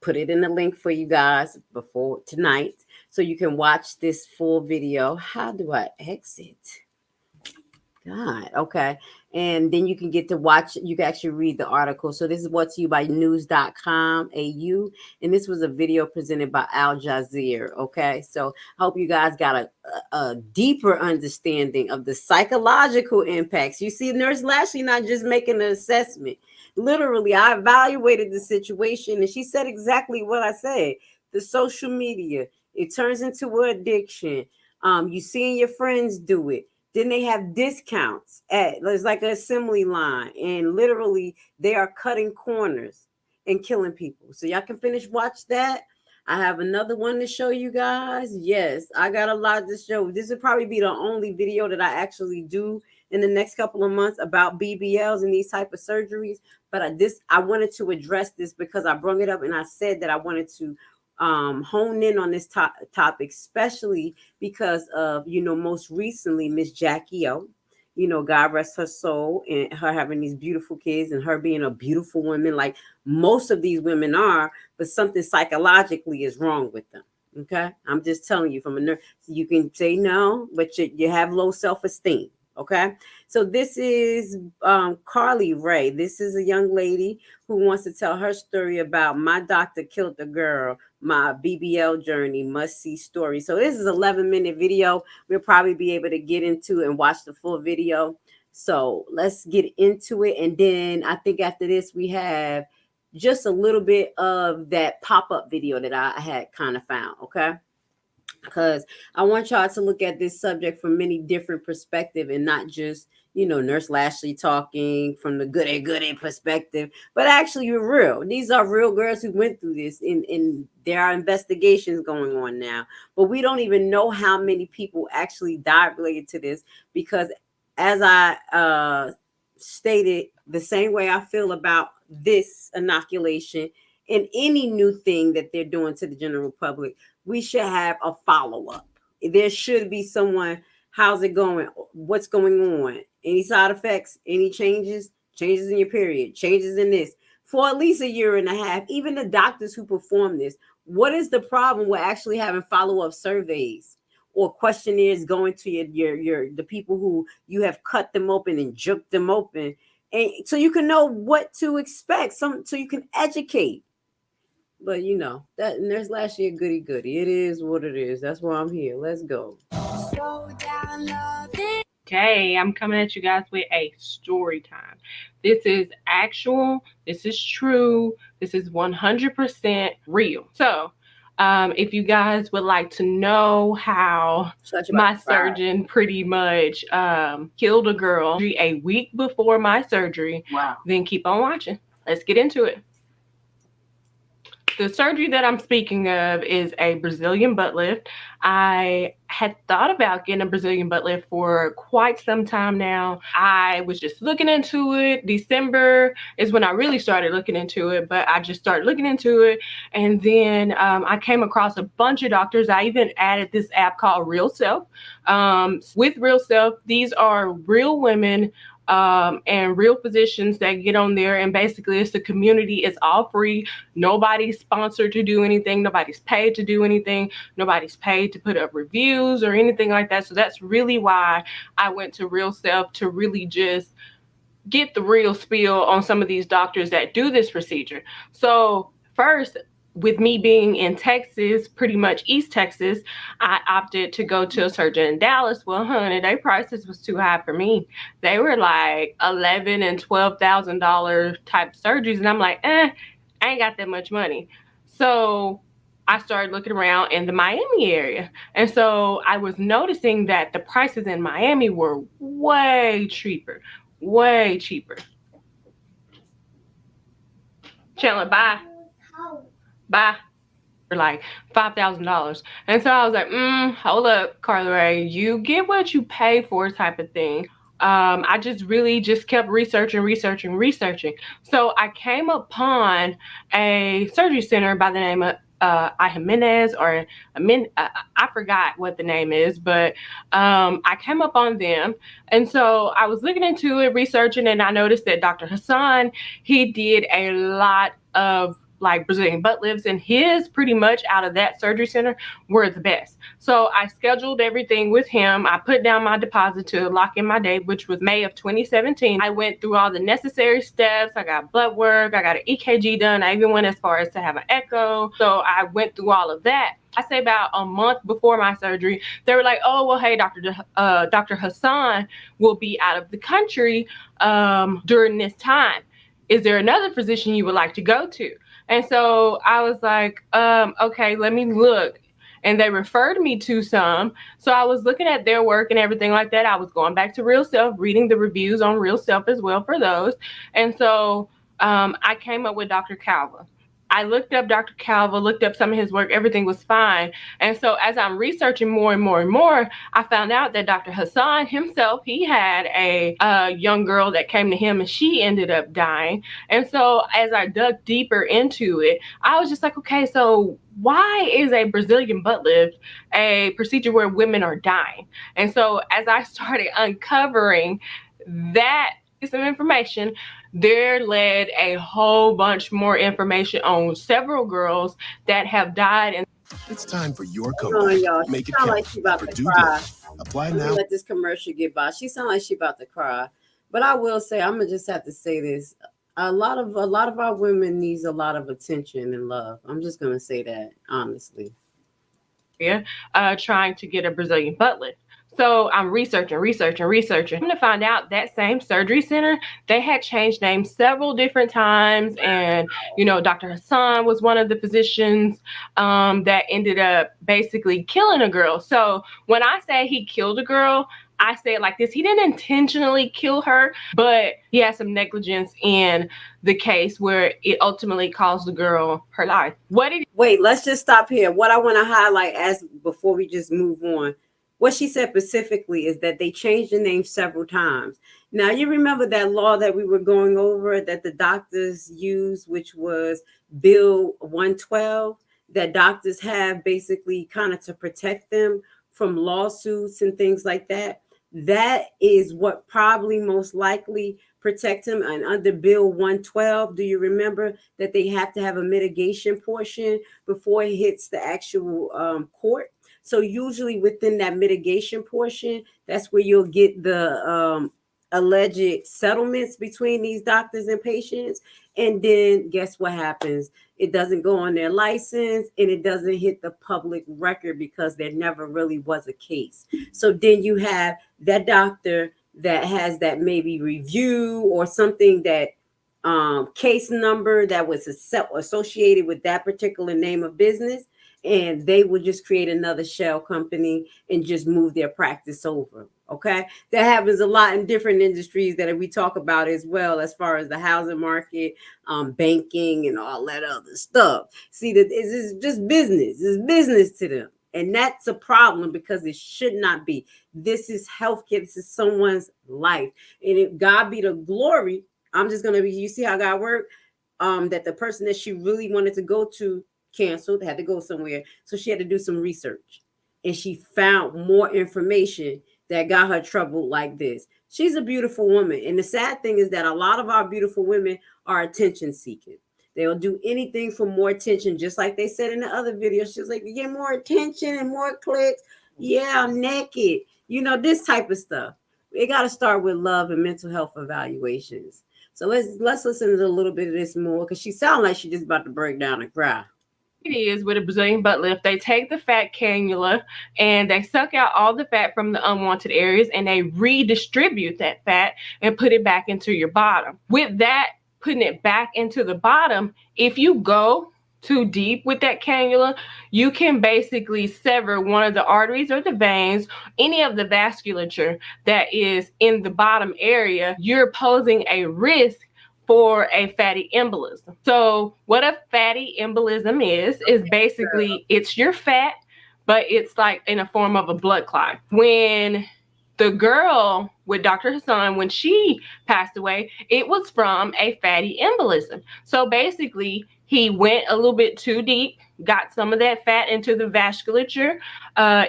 Speaker 2: put it in the link for you guys before tonight so you can watch this full video. How do I exit? God, okay. And then you can get to watch, you can actually read the article. So this is brought to you by news.com.au. And this was a video presented by Al Jazeera. Okay. So I hope you guys got a deeper understanding of the psychological impacts. You see, Nurse Lashley not just making an assessment. Literally, I evaluated the situation and she said exactly what I said. The social media, it turns into an addiction. You seeing your friends do it. Then they have discounts there's like an assembly line, and literally they are cutting corners and killing people. So y'all can watch that. I have another one to show you guys. Yes, I got a lot to show. This would probably be the only video that I actually do in the next couple of months about BBLs and these type of surgeries. But I wanted to address this because I brought it up and I said that I wanted to hone in on this topic, especially because of, most recently, MsJackyOh, God rest her soul, and her having these beautiful kids and her being a beautiful woman like most of these women are, but something psychologically is wrong with them. Okay. I'm just telling you from a nurse. You can say no, but you have low self-esteem. Okay. So this is Carly Ray. This is a young lady who wants to tell her story about my doctor killed a girl, my BBL journey, must see story. So this is an 11-minute video. We'll probably be able to get into and watch the full video. So let's get into it. And then I think after this, we have just a little bit of that pop-up video that I had kind of found. Okay. Because I want y'all to look at this subject from many different perspectives and not just, Nurse Lashley talking from the goody perspective, but actually real. These are real girls who went through this, and there are investigations going on now. But we don't even know how many people actually died related to this, because as I stated, the same way I feel about this inoculation and any new thing that they're doing to the general public, we should have a follow-up. There should be someone, how's it going? What's going on? Any side effects? Any changes? Changes in your period? Changes in this? For at least a year and a half, even the doctors who perform this, what is the problem with actually having follow-up surveys or questionnaires going to the people who you have cut them open and jerked them open, and so you can know what to expect, so you can educate. But that Nurse Lashley a goody. It is what it is. That's why I'm here. Let's go.
Speaker 6: Okay, I'm coming at you guys with a story time. This is actual. This is true. This is 100% real. So, if you guys would like to know how my surgeon pretty much killed a girl a week before my surgery, then keep on watching. Let's get into it. The surgery that I'm speaking of is a Brazilian butt lift. I had thought about getting a Brazilian butt lift for quite some time now. I was just looking into it. December is when I really started looking into it, but I just started looking into it. And then I came across a bunch of doctors. I even added this app called Real Self. With Real Self, these are real women and real physicians that get on there, and basically it's a community. It's all free. Nobody's sponsored to do anything. Nobody's paid to do anything. Nobody's paid to put up reviews or anything like that. So that's really why I went to Real Self, to really just get the real spiel on some of these doctors that do this procedure. So first, with me being in Texas, pretty much East Texas, I opted to go to a surgeon in Dallas. Well, honey, their prices was too high for me. They were like $11,000 and $12,000 type surgeries, and I'm like, I ain't got that much money. So I started looking around in the Miami area, and so I was noticing that the prices in Miami were way cheaper. Way cheaper. Chandler, bye. Bye. For like $5,000. And so I was like, hold up, Carla Ray, you get what you pay for type of thing. I just really just kept researching. So I came upon a surgery center by the name of Jimenez, or I forgot what the name is, but I came up on them. And so I was looking into it, researching, and I noticed that Dr. Hassan, he did a lot of like Brazilian butt lifts, and his pretty much out of that surgery center were the best. So I scheduled everything with him. I put down my deposit to lock in my date, which was May of 2017. I went through all the necessary steps. I got blood work. I got an EKG done. I even went as far as to have an echo. So I went through all of that. I say about a month before my surgery, they were like, oh, well, hey, Dr. Hassan will be out of the country during this time. Is there another physician you would like to go to? And so I was like, okay, let me look. And they referred me to some. So I was looking at their work and everything like that. I was going back to Real Self, reading the reviews on Real Self as well for those. And so I came up with Dr. Calva. I looked up Dr. Calva, looked up some of his work, everything was fine. And so as I'm researching more and more and more, I found out that Dr. Hassan himself, he had a young girl that came to him and she ended up dying. And so as I dug deeper into it, I was just like, okay, so why is a Brazilian butt lift a procedure where women are dying? And so as I started uncovering that piece of information, there led a whole bunch more information on several girls that have died. And
Speaker 11: it's time for your
Speaker 2: comeback.
Speaker 11: Y'all.
Speaker 2: She
Speaker 11: Make it
Speaker 2: sound
Speaker 11: count.
Speaker 2: like she about to
Speaker 11: Purdue
Speaker 2: cry.
Speaker 11: Apply
Speaker 2: Let me
Speaker 11: now.
Speaker 2: let this commercial get by. She sound like she about to cry. But I will say, I'm gonna just have to say this. A lot of our women needs a lot of attention and love. I'm just gonna say that honestly.
Speaker 6: Trying to get a Brazilian butt lift. So I'm researching. To find out that same surgery center, they had changed names several different times. And, you know, Dr. Hassan was one of the physicians that ended up basically killing a girl. So when I say he killed a girl, I say it like this. He didn't intentionally kill her, but he had some negligence in the case where it ultimately caused the girl her life.
Speaker 2: Wait, let's just stop here. What I want to highlight as before we just move on, what she said specifically is that they changed the name several times. Now, you remember that law that we were going over that the doctors used, which was Bill 112, that doctors have basically kind of to protect them from lawsuits and things like that. That is what probably most likely protect him. And under Bill 112, do you remember that they have to have a mitigation portion before it hits the actual court? So usually within that mitigation portion, that's where you'll get the alleged settlements between these doctors and patients. And then guess what happens? It doesn't go on their license and it doesn't hit the public record because there never really was a case. So then you have that doctor that has that maybe review or something that case number that was associated with that particular name of business. And they would just create another shell company and just move their practice over. Okay, that happens a lot in different industries that we talk about as well, as far as the housing market, banking, and all that other stuff. See, that it's just business. It's business to them, and that's a problem because it should not be. This is healthcare. This is someone's life, and if God be the glory, I'm just gonna be. You see how God worked. That the person that she really wanted to go to canceled, had to go somewhere, so she had to do some research, and she found more information that got her troubled like this. She's a beautiful woman. And the sad thing is that a lot of our beautiful women are attention seeking. They'll do anything for more attention, just like they said in the other video. She's like, get more attention and more clicks. Yeah, I'm naked. You know, this type of stuff. It got to start with love and mental health evaluations. So let's listen to a little bit of this more, because she sounds like she's just about to break down and cry.
Speaker 11: It is with a Brazilian butt lift. They take the fat cannula and they suck out all the fat from the unwanted areas, and they redistribute that fat and put it back into your bottom. With that, putting it back into the bottom, if you go too deep with that cannula, you can basically sever one of the arteries or the veins, any of the vasculature that is in the bottom area. You're posing a risk for a fatty embolism. So what a fatty embolism is basically, it's your fat, but it's like in a form of a blood clot. When the girl with Dr. Hassan, when she passed away, it was from a fatty embolism. So basically, he went a little bit too deep, got some of that fat into the vasculature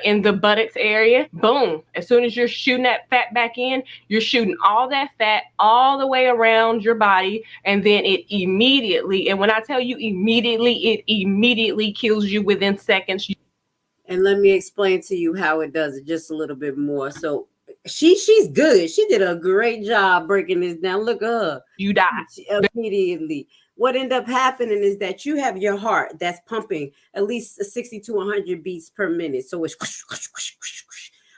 Speaker 11: in the buttocks area. Boom. As soon as you're shooting that fat back in, you're shooting all that fat all the way around your body. And then it immediately, and when I tell you immediately, it immediately kills you within seconds.
Speaker 2: And let me explain to you how it does it just a little bit more. So she's good. She did a great job breaking this down. Look at her.
Speaker 11: You die
Speaker 2: immediately. What ended up happening is that you have your heart that's pumping at least 60 to 100 beats per minute. So it's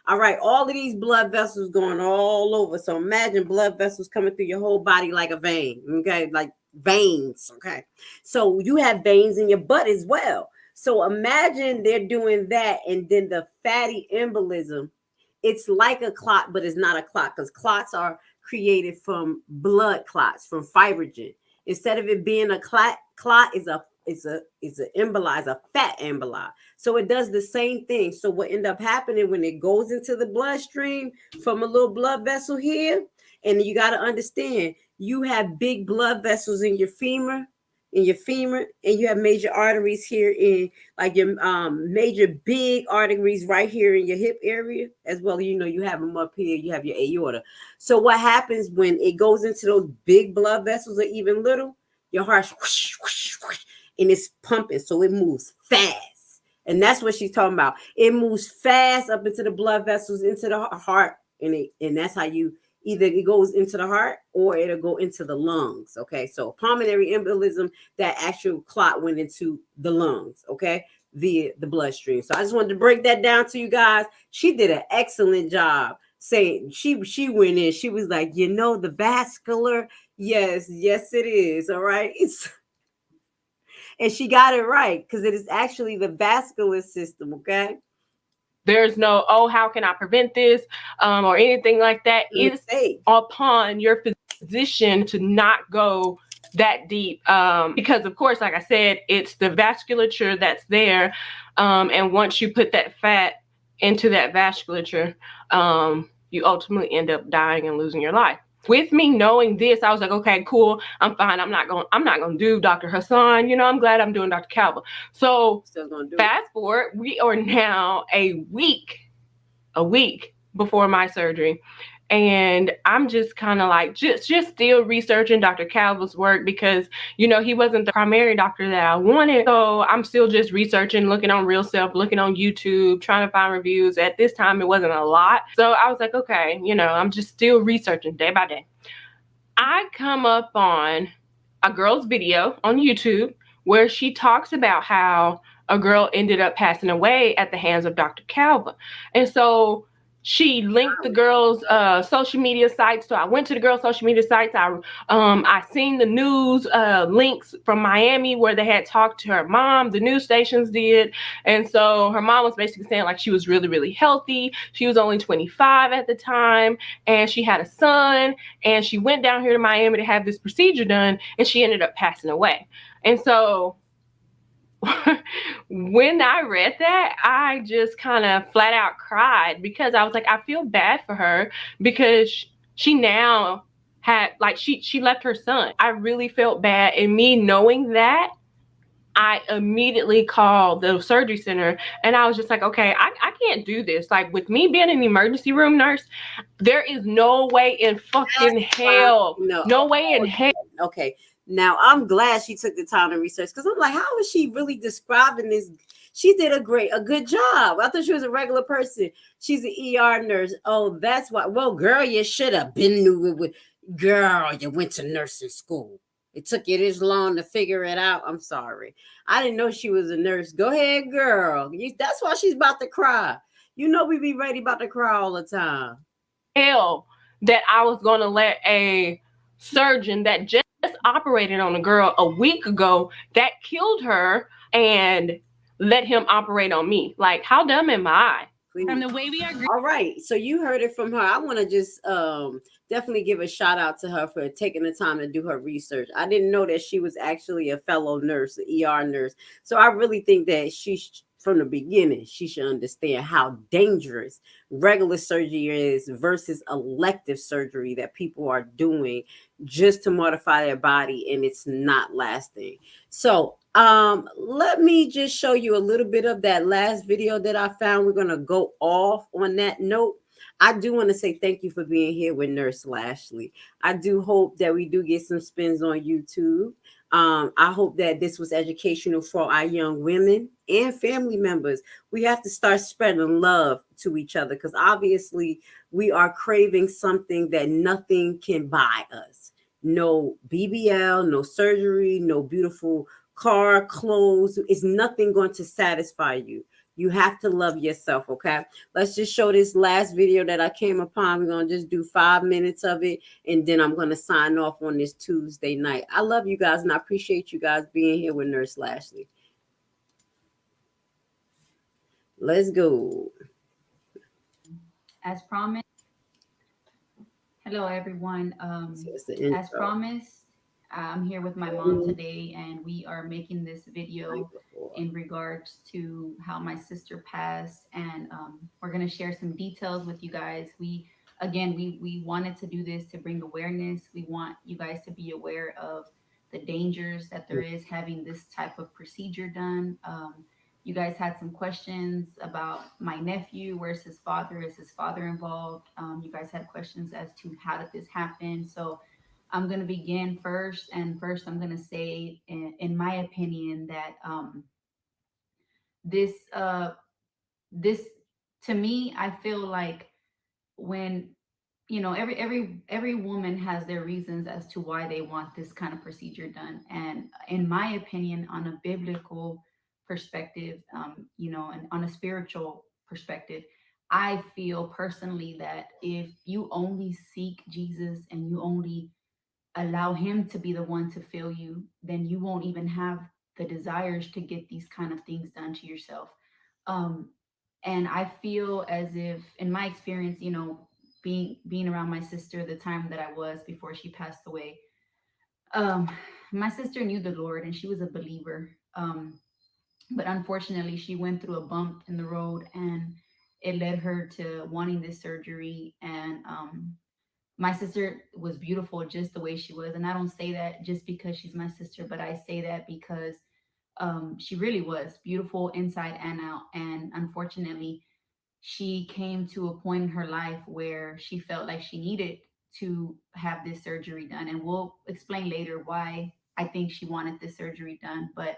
Speaker 2: all right. All of these blood vessels going all over. So imagine blood vessels coming through your whole body like a vein. Okay, like veins. Okay, so you have veins in your butt as well. So imagine they're doing that, and then the fatty embolism. It's like a clot, but it's not a clot, because clots are created from blood clots, from fibrogen. Instead of it being a clot is a emboli, a fat emboli. So it does the same thing. So what end up happening when it goes into the bloodstream from a little blood vessel here, and you got to understand, you have big blood vessels in your femur, and you have major arteries here in like your major big arteries right here in your hip area as well. You know, you have them up here, you have your aorta. So what happens when it goes into those big blood vessels or even little, your heart whoosh, whoosh, whoosh, and it's pumping, so it moves fast. And that's what she's talking about. It moves fast up into the blood vessels, into the heart, and that's how you either it goes into the heart or it'll go into the lungs. Okay, so pulmonary embolism, that actual clot went into the lungs, okay, via the bloodstream. So I just wanted to break that down to you guys. She did an excellent job saying she went in. She was like, you know, the vascular, yes it is. All right. And she got it right, because it is actually the vascular system. Okay.
Speaker 11: There's no, oh, how can I prevent this or anything like that. It's upon your physician to not go that deep because, of course, like I said, it's the vasculature that's there. And once you put that fat into that vasculature, you ultimately end up dying and losing your life. With me knowing this, I was like, okay, cool, I'm fine. I'm not going to do Dr. Hassan. You know, I'm glad I'm doing Dr. Calva. So fast forward, we are now a week before my surgery. And I'm just kind of like, just still researching Dr. Calva's work, because, you know, he wasn't the primary doctor that I wanted. So I'm still just researching, looking on Real Self, looking on YouTube, trying to find reviews. At this time, it wasn't a lot. So I was like, okay, you know, I'm just still researching day by day. I come up on a girl's video on YouTube where she talks about how a girl ended up passing away at the hands of Dr. Calva. And so she linked the girls' social media sites. So I went to the girls' social media sites. I seen the news links from Miami where they had talked to her mom. The news stations did. And so her mom was basically saying like she was really, really healthy. She was only 25 at the time, and she had a son, and she went down here to Miami to have this procedure done, and she ended up passing away. And so when I read that, I just kind of flat out cried because I was like, I feel bad for her because she now had, like, she left her son. I really felt bad. And me knowing that, I immediately called the surgery center and I was just like, okay, I can't do this. Like, with me being an emergency room nurse, there is no way in fucking hell. No way in hell.
Speaker 2: Okay. Now I'm glad she took the time to research because I'm like, how is she really describing this? She did a good job. I thought she was a regular person. She's an ER nurse. Oh, that's why. Well, girl, you should have been new with. Girl, you went to nursing school. It took you this long to figure it out. I'm sorry. I didn't know she was a nurse. Go ahead, girl. That's why she's about to cry. You know we be ready about to cry all the time.
Speaker 11: Hell, that I was going to let a surgeon that just operated on a girl a week ago that killed her and let him operate on me. Like, how dumb am I?
Speaker 2: From the way we agree. All right, so you heard it from her. I want to just definitely give a shout out to her for taking the time to do her research. I didn't know that she was actually a fellow nurse, an ER nurse. So I really think that from the beginning, she should understand how dangerous regular surgery is versus elective surgery that people are doing just to modify their body, and it's not lasting. So let me just show you a little bit of that last video that I found. We're gonna go off on that note. I do want to say thank you for being here with Nurse Lashley. I do hope that we do get some spins on YouTube. I hope that this was educational for our young women and family members. We have to start spreading love to each other because obviously we are craving something that nothing can buy us. No BBL, no surgery, no beautiful car, clothes. It's nothing going to satisfy you. You have to love yourself, okay? Let's just show this last video that I came upon. We're going to just do 5 minutes of it, and then I'm going to sign off on this Tuesday night. I love you guys, and I appreciate you guys being here with Nurse Lashley. Let's go.
Speaker 12: As promised. Hello, everyone. As promised, I'm here with my mom today, and we are making this video in regards to how my sister passed, and we're going to share some details with you guys. We wanted to do this to bring awareness. We want you guys to be aware of the dangers that there is having this type of procedure done. You guys had some questions about my nephew. Where's his father? Is his father involved? You guys had questions as to how did this happen? So I'm going to begin first. And first, I'm going to say, in my opinion, that this to me, I feel like when, you know, every woman has their reasons as to why they want this kind of procedure done. And in my opinion, on a biblical perspective, you know, and on a spiritual perspective, I feel personally that if you only seek Jesus and you only allow him to be the one to fill you, then you won't even have the desires to get these kind of things done to yourself. And I feel as if, in my experience, you know, being around my sister the time that I was before she passed away, my sister knew the Lord and she was a believer. But unfortunately, she went through a bump in the road and it led her to wanting this surgery. And my sister was beautiful just the way she was. And I don't say that just because she's my sister, but I say that because she really was beautiful inside and out. And unfortunately, she came to a point in her life where she felt like she needed to have this surgery done. And we'll explain later why I think she wanted this surgery done. But,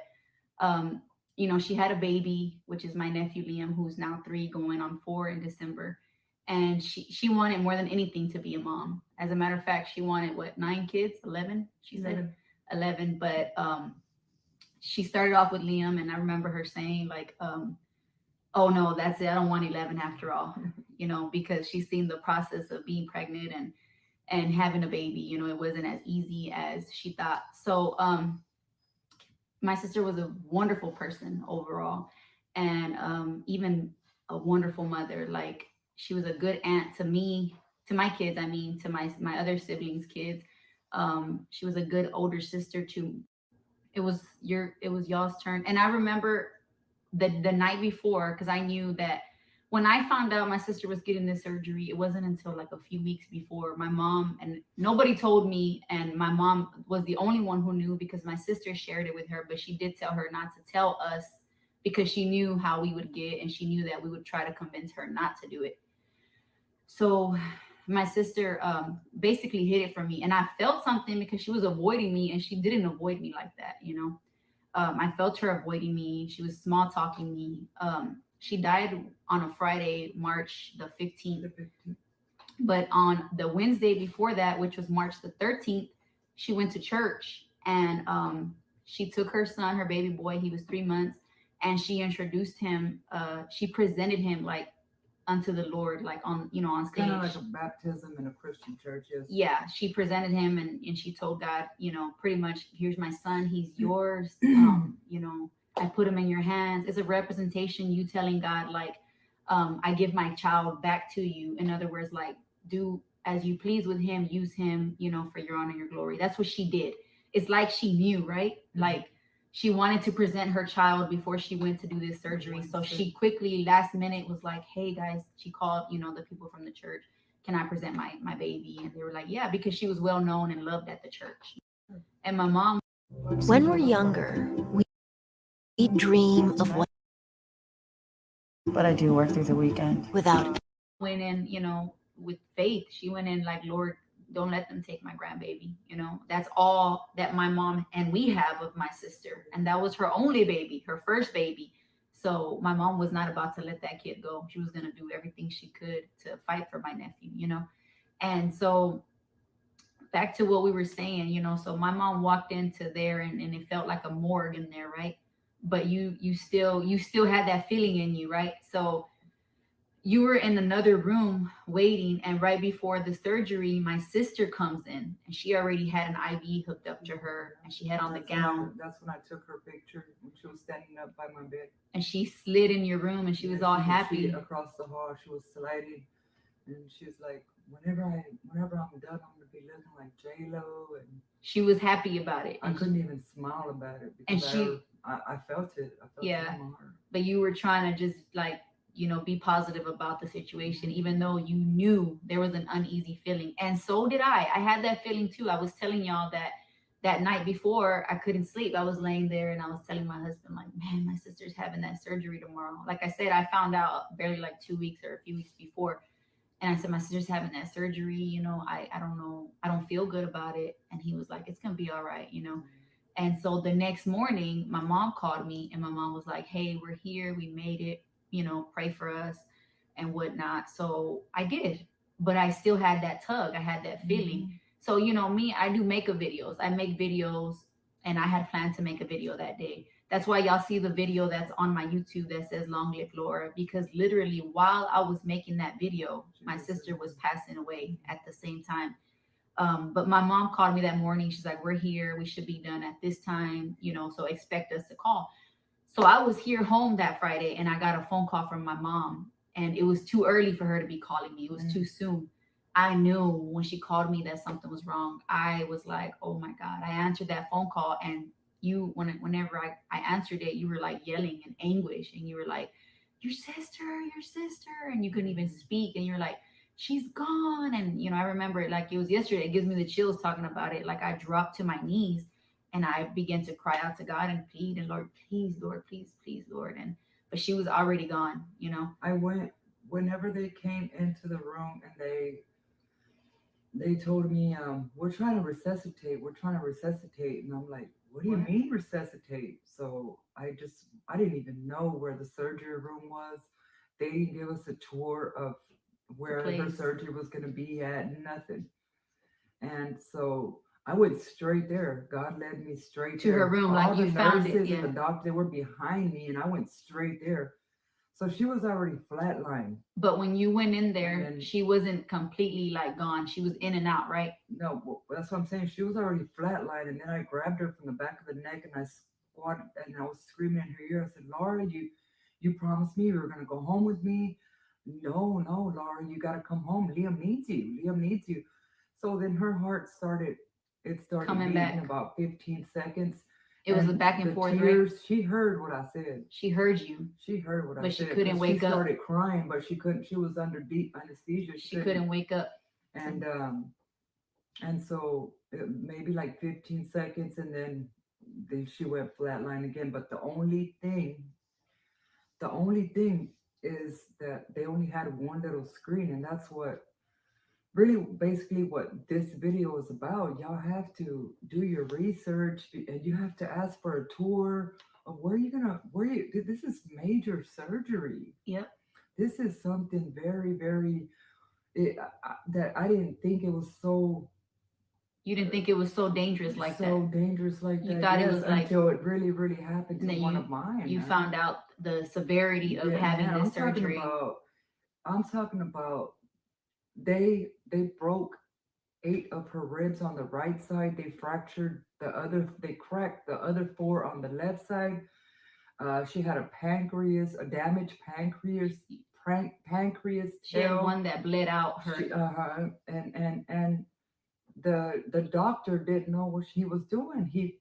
Speaker 12: you know, she had a baby, which is my nephew, Liam, who's now 3 going on 4 in December. And she wanted more than anything to be a mom. As a matter of fact, she wanted, 9 kids? 11? She said 11. But she started off with Liam. And I remember her saying, like, oh, no, that's it. I don't want 11 after all. you know, because she's seen the process of being pregnant and having a baby. You know, it wasn't as easy as she thought. So my sister was a wonderful person overall, and even a wonderful mother. Like, she was a good aunt to me, to my kids. I mean, to my other siblings' kids. She was a good older sister to. It was y'all's turn, and I remember the night before, because I knew that when I found out my sister was getting this surgery, it wasn't until like a few weeks before. My mom, and nobody told me, and my mom was the only one who knew because my sister shared it with her, but she did tell her not to tell us because she knew how we would get, and she knew that we would try to convince her not to do it. So my sister basically hid it from me, and I felt something because she was avoiding me, and she didn't avoid me like that, you know. I felt her avoiding me. She was small talking me. She died on a Friday, March the 15th. But on the Wednesday before that, which was March the 13th, she went to church, and she took her son, her baby boy, he was 3 months, and she introduced him. She presented him like unto the Lord, like on, you know, on stage.
Speaker 8: Kind of like a baptism in a Christian church. Yes.
Speaker 12: Yeah, she presented him, and she told God, you know, pretty much, here's my son, he's yours. You know, I put him in your hands. It's a representation, you telling God, like, I give my child back to you. In other words, like, do as you please with him, use him, you know, for your honor, your glory. That's what she did. It's like she knew, right? Like, she wanted to present her child before she went to do this surgery. So she quickly, last minute, was like, hey guys, she called, you know, the people from the church, can I present my baby? And they were like, yeah, because she was well known and loved at the church. And my mom.
Speaker 13: When we're younger, we dream of what.
Speaker 1: But I do work through the weekend.
Speaker 13: Without.
Speaker 12: Went in, you know, with faith. She went in like, Lord, don't let them take my grandbaby. You know, that's all that my mom and we have of my sister. And that was her only baby, her first baby. So my mom was not about to let that kid go. She was going to do everything she could to fight for my nephew, you know. And so back to what we were saying, you know, so my mom walked into there, and it felt like a morgue in there, right? But you still had that feeling in you, right? So you were in another room waiting, and right before the surgery, my sister comes in, and she already had an IV hooked up to her, and she had on the gown.
Speaker 8: That's when I took her picture, when she was standing up by my bed.
Speaker 12: And she slid in your room, and she was all happy.
Speaker 8: Across the hall, she was sliding, and she was like, whenever I'm done, I'm gonna be looking like J-Lo. And
Speaker 12: she was happy about it.
Speaker 8: I couldn't even smile about it because I felt it. I felt it in my heart.
Speaker 12: But you were trying to just like, you know, be positive about the situation, even though you knew there was an uneasy feeling. And so did I. I had that feeling too. I was telling y'all that night before, I couldn't sleep. I was laying there, and I was telling my husband, like, man, my sister's having that surgery tomorrow. Like I said, I found out barely like 2 weeks or a few weeks before. And I said, my sister's having that surgery, you know, I don't know. I don't feel good about it. And he was like, it's going to be all right, you know. And so the next morning, my mom called me, and my mom was like, hey, we're here. We made it, you know, pray for us and whatnot. So I did, but I still had that tug. I had that feeling. So, you know, me, I do makeup videos. I make videos, and I had planned to make a video that day. That's why y'all see the video that's on my YouTube that says Long Live Laura, because literally while I was making that video, my sister was passing away at the same time. But my mom called me that morning. She's like, we're here. We should be done at this time, you know, so expect us to call. So I was here home that Friday, and I got a phone call from my mom, and it was too early for her to be calling me. It was too soon. I knew when she called me that something was wrong. I was like, oh my God. I answered that phone call, and whenever I answered it, you were like yelling in anguish, and you were like, your sister, and you couldn't even speak, and you're like, she's gone. And you know, I remember it like it was yesterday. It gives me the chills talking about it. Like I dropped to my knees, and I began to cry out to God and plead, and Lord, please, Lord. And but she was already gone, you know.
Speaker 8: I went whenever they came into the room, and they told me, we're trying to resuscitate. And I'm like, what do you mean resuscitate? So I didn't even know where the surgery room was. They didn't give us a tour of where her surgery was going to be at, nothing. And so I went straight there. God led me straight
Speaker 12: to her room.
Speaker 8: All
Speaker 12: like
Speaker 8: the
Speaker 12: you found it.
Speaker 8: nurses and the doctor, they were behind me, and I went straight there. So she was already flatlined.
Speaker 12: But when you went in there,
Speaker 8: then-
Speaker 12: she wasn't completely like gone. She was in and out, right?
Speaker 8: No, that's what I'm saying. She was already flatlined, and then I grabbed her from the back of the neck and I squatted and I was screaming in her ear. I said, "Laura, you promised me you were gonna go home with me. No, Laura, you gotta come home. Liam needs you. Liam needs you." So then her heart started. It started
Speaker 12: Coming
Speaker 8: beating
Speaker 12: back.
Speaker 8: about 15 seconds.
Speaker 12: It was a back and
Speaker 8: the
Speaker 12: forth, right?
Speaker 8: tears, She heard what I said.
Speaker 12: She heard you.
Speaker 8: She heard what I
Speaker 12: But
Speaker 8: said.
Speaker 12: she couldn't
Speaker 8: 'cause
Speaker 12: wake
Speaker 8: she
Speaker 12: up.
Speaker 8: started crying, but she couldn't. She was under deep anesthesia.
Speaker 12: She couldn't wake up.
Speaker 8: And so maybe like 15 seconds, and then she went flatline again. But the only thing is that they only had one little screen, and that's what really basically what this video is about. Y'all have to do your research, and you have to ask for a tour of this is major surgery.
Speaker 12: Yep.
Speaker 8: This is something very, very that I didn't think it was so.
Speaker 12: You didn't think it was so dangerous like that.
Speaker 8: So dangerous like
Speaker 12: You
Speaker 8: that.
Speaker 12: thought it
Speaker 8: yes,
Speaker 12: was like
Speaker 8: until it really, really happened to
Speaker 12: and then
Speaker 8: one of mine.
Speaker 12: You
Speaker 8: man.
Speaker 12: found out the severity of
Speaker 8: Yeah,
Speaker 12: having
Speaker 8: man,
Speaker 12: this surgery.
Speaker 8: I'm talking about they broke 8 of her ribs on the right side. They fractured they cracked the other 4 on the left side. She had a damaged pancreas.
Speaker 12: She had one that bled out her.
Speaker 8: And the doctor didn't know what he was doing. He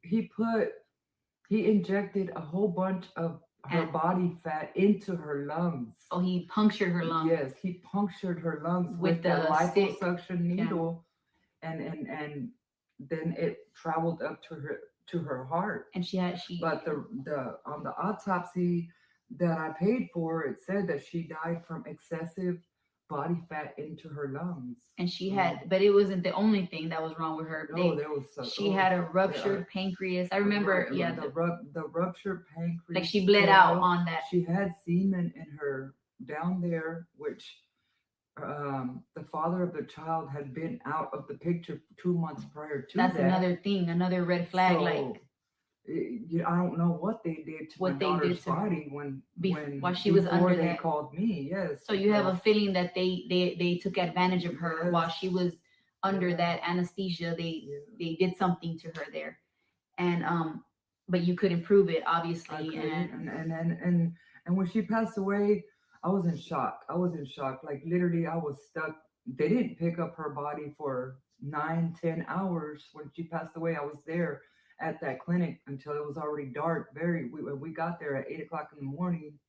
Speaker 8: injected a whole bunch of her body fat into her lungs.
Speaker 12: Oh, he punctured her lungs.
Speaker 8: Yes, he punctured her lungs with the liposuction needle, and then it traveled up to her heart.
Speaker 12: And
Speaker 8: But the on the autopsy that I paid for, it said that she died from excessive body fat into her lungs.
Speaker 12: And she had, but it wasn't the only thing that was wrong with her.
Speaker 8: No, there was.
Speaker 12: She had a ruptured pancreas. I remember,
Speaker 8: the ruptured pancreas.
Speaker 12: Like she bled out on that.
Speaker 8: She had semen in her down there, which the father of the child had been out of the picture 2 months prior to
Speaker 12: That's
Speaker 8: that.
Speaker 12: another thing, another red flag.
Speaker 8: I don't know what they did to my daughter's body
Speaker 12: while she was under
Speaker 8: they
Speaker 12: that.
Speaker 8: called me. Yes.
Speaker 12: So you have a feeling that they took advantage of her while she was under that anesthesia. They did something to her there, and but you couldn't prove it, obviously.
Speaker 8: And when she passed away, I was in shock. Like literally, I was stuck. They didn't pick up her body for 9-10 hours. When she passed away, I was there at that clinic until it was already dark. We got there at 8:00 in the morning.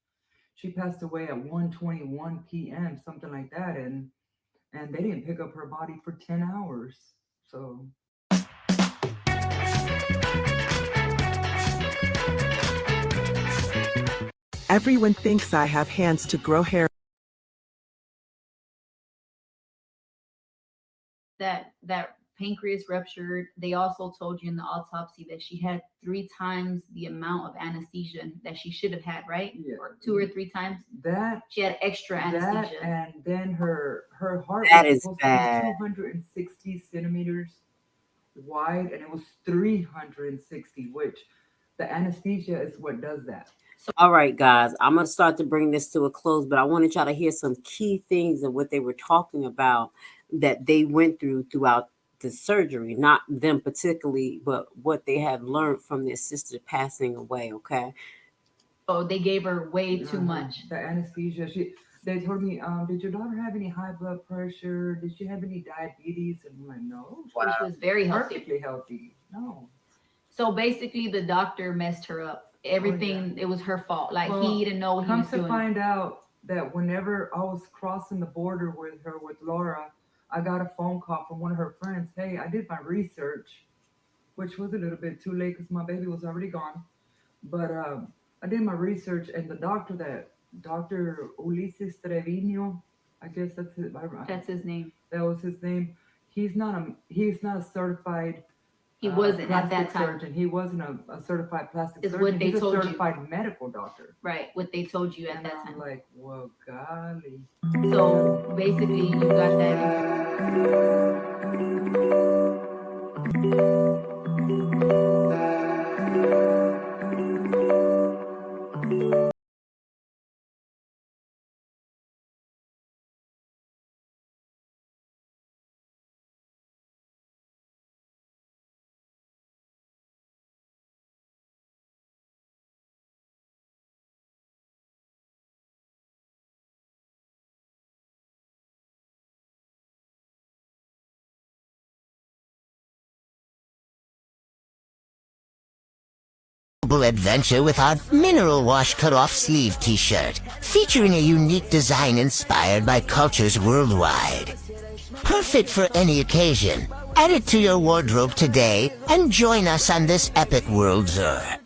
Speaker 8: She passed away at 1:21 p.m., something like that, and they didn't pick up her body for 10 hours. So
Speaker 14: Everyone thinks I have hands to grow hair.
Speaker 12: That pancreas ruptured. They also told you in the autopsy that she had 3 times the amount of anesthesia that she should have had, right?
Speaker 8: Yeah.
Speaker 12: Or 2 or 3 times.
Speaker 8: That
Speaker 12: she had extra anesthesia.
Speaker 8: And then her heart
Speaker 2: That
Speaker 8: was
Speaker 2: is
Speaker 8: supposed
Speaker 2: bad.
Speaker 8: to be 260 centimeters wide, and it was 360, which the anesthesia is what does that.
Speaker 2: All right, guys, I'm going to start to bring this to a close, but I wanted y'all to hear some key things of what they were talking about that they went throughout the surgery, not them particularly, but what they have learned from their sister passing away. Okay.
Speaker 12: Oh, they gave her way too much.
Speaker 8: The anesthesia. They told me, did your daughter have any high blood pressure? Did she have any diabetes? And I'm like, no.
Speaker 12: She was very healthy.
Speaker 8: Perfectly healthy. No.
Speaker 12: So basically, the doctor messed her up. Everything, it was her fault. Like he didn't know what he was doing.
Speaker 8: Come to find out that whenever I was crossing the border with Laura, I got a phone call from one of her friends. Hey, I did my research, which was a little bit too late because my baby was already gone. But I did my research, and the doctor Dr. Ulises Trevino, I guess that's
Speaker 12: his name.
Speaker 8: That was his name. He's not a certified.
Speaker 12: He wasn't at that time.
Speaker 8: Surgeon. He wasn't a certified plastic
Speaker 12: Is
Speaker 8: surgeon.
Speaker 12: what they
Speaker 8: He's
Speaker 12: told
Speaker 8: a
Speaker 12: you.
Speaker 8: certified medical doctor.
Speaker 12: Right, what they told you at
Speaker 8: And
Speaker 12: that
Speaker 8: I'm
Speaker 12: time.
Speaker 8: like, well, golly.
Speaker 12: So basically, you got that.
Speaker 15: memorable adventure with our mineral wash cut-off sleeve t-shirt, featuring a unique design inspired by cultures worldwide. Perfect for any occasion. Add it to your wardrobe today and join us on this epic world tour.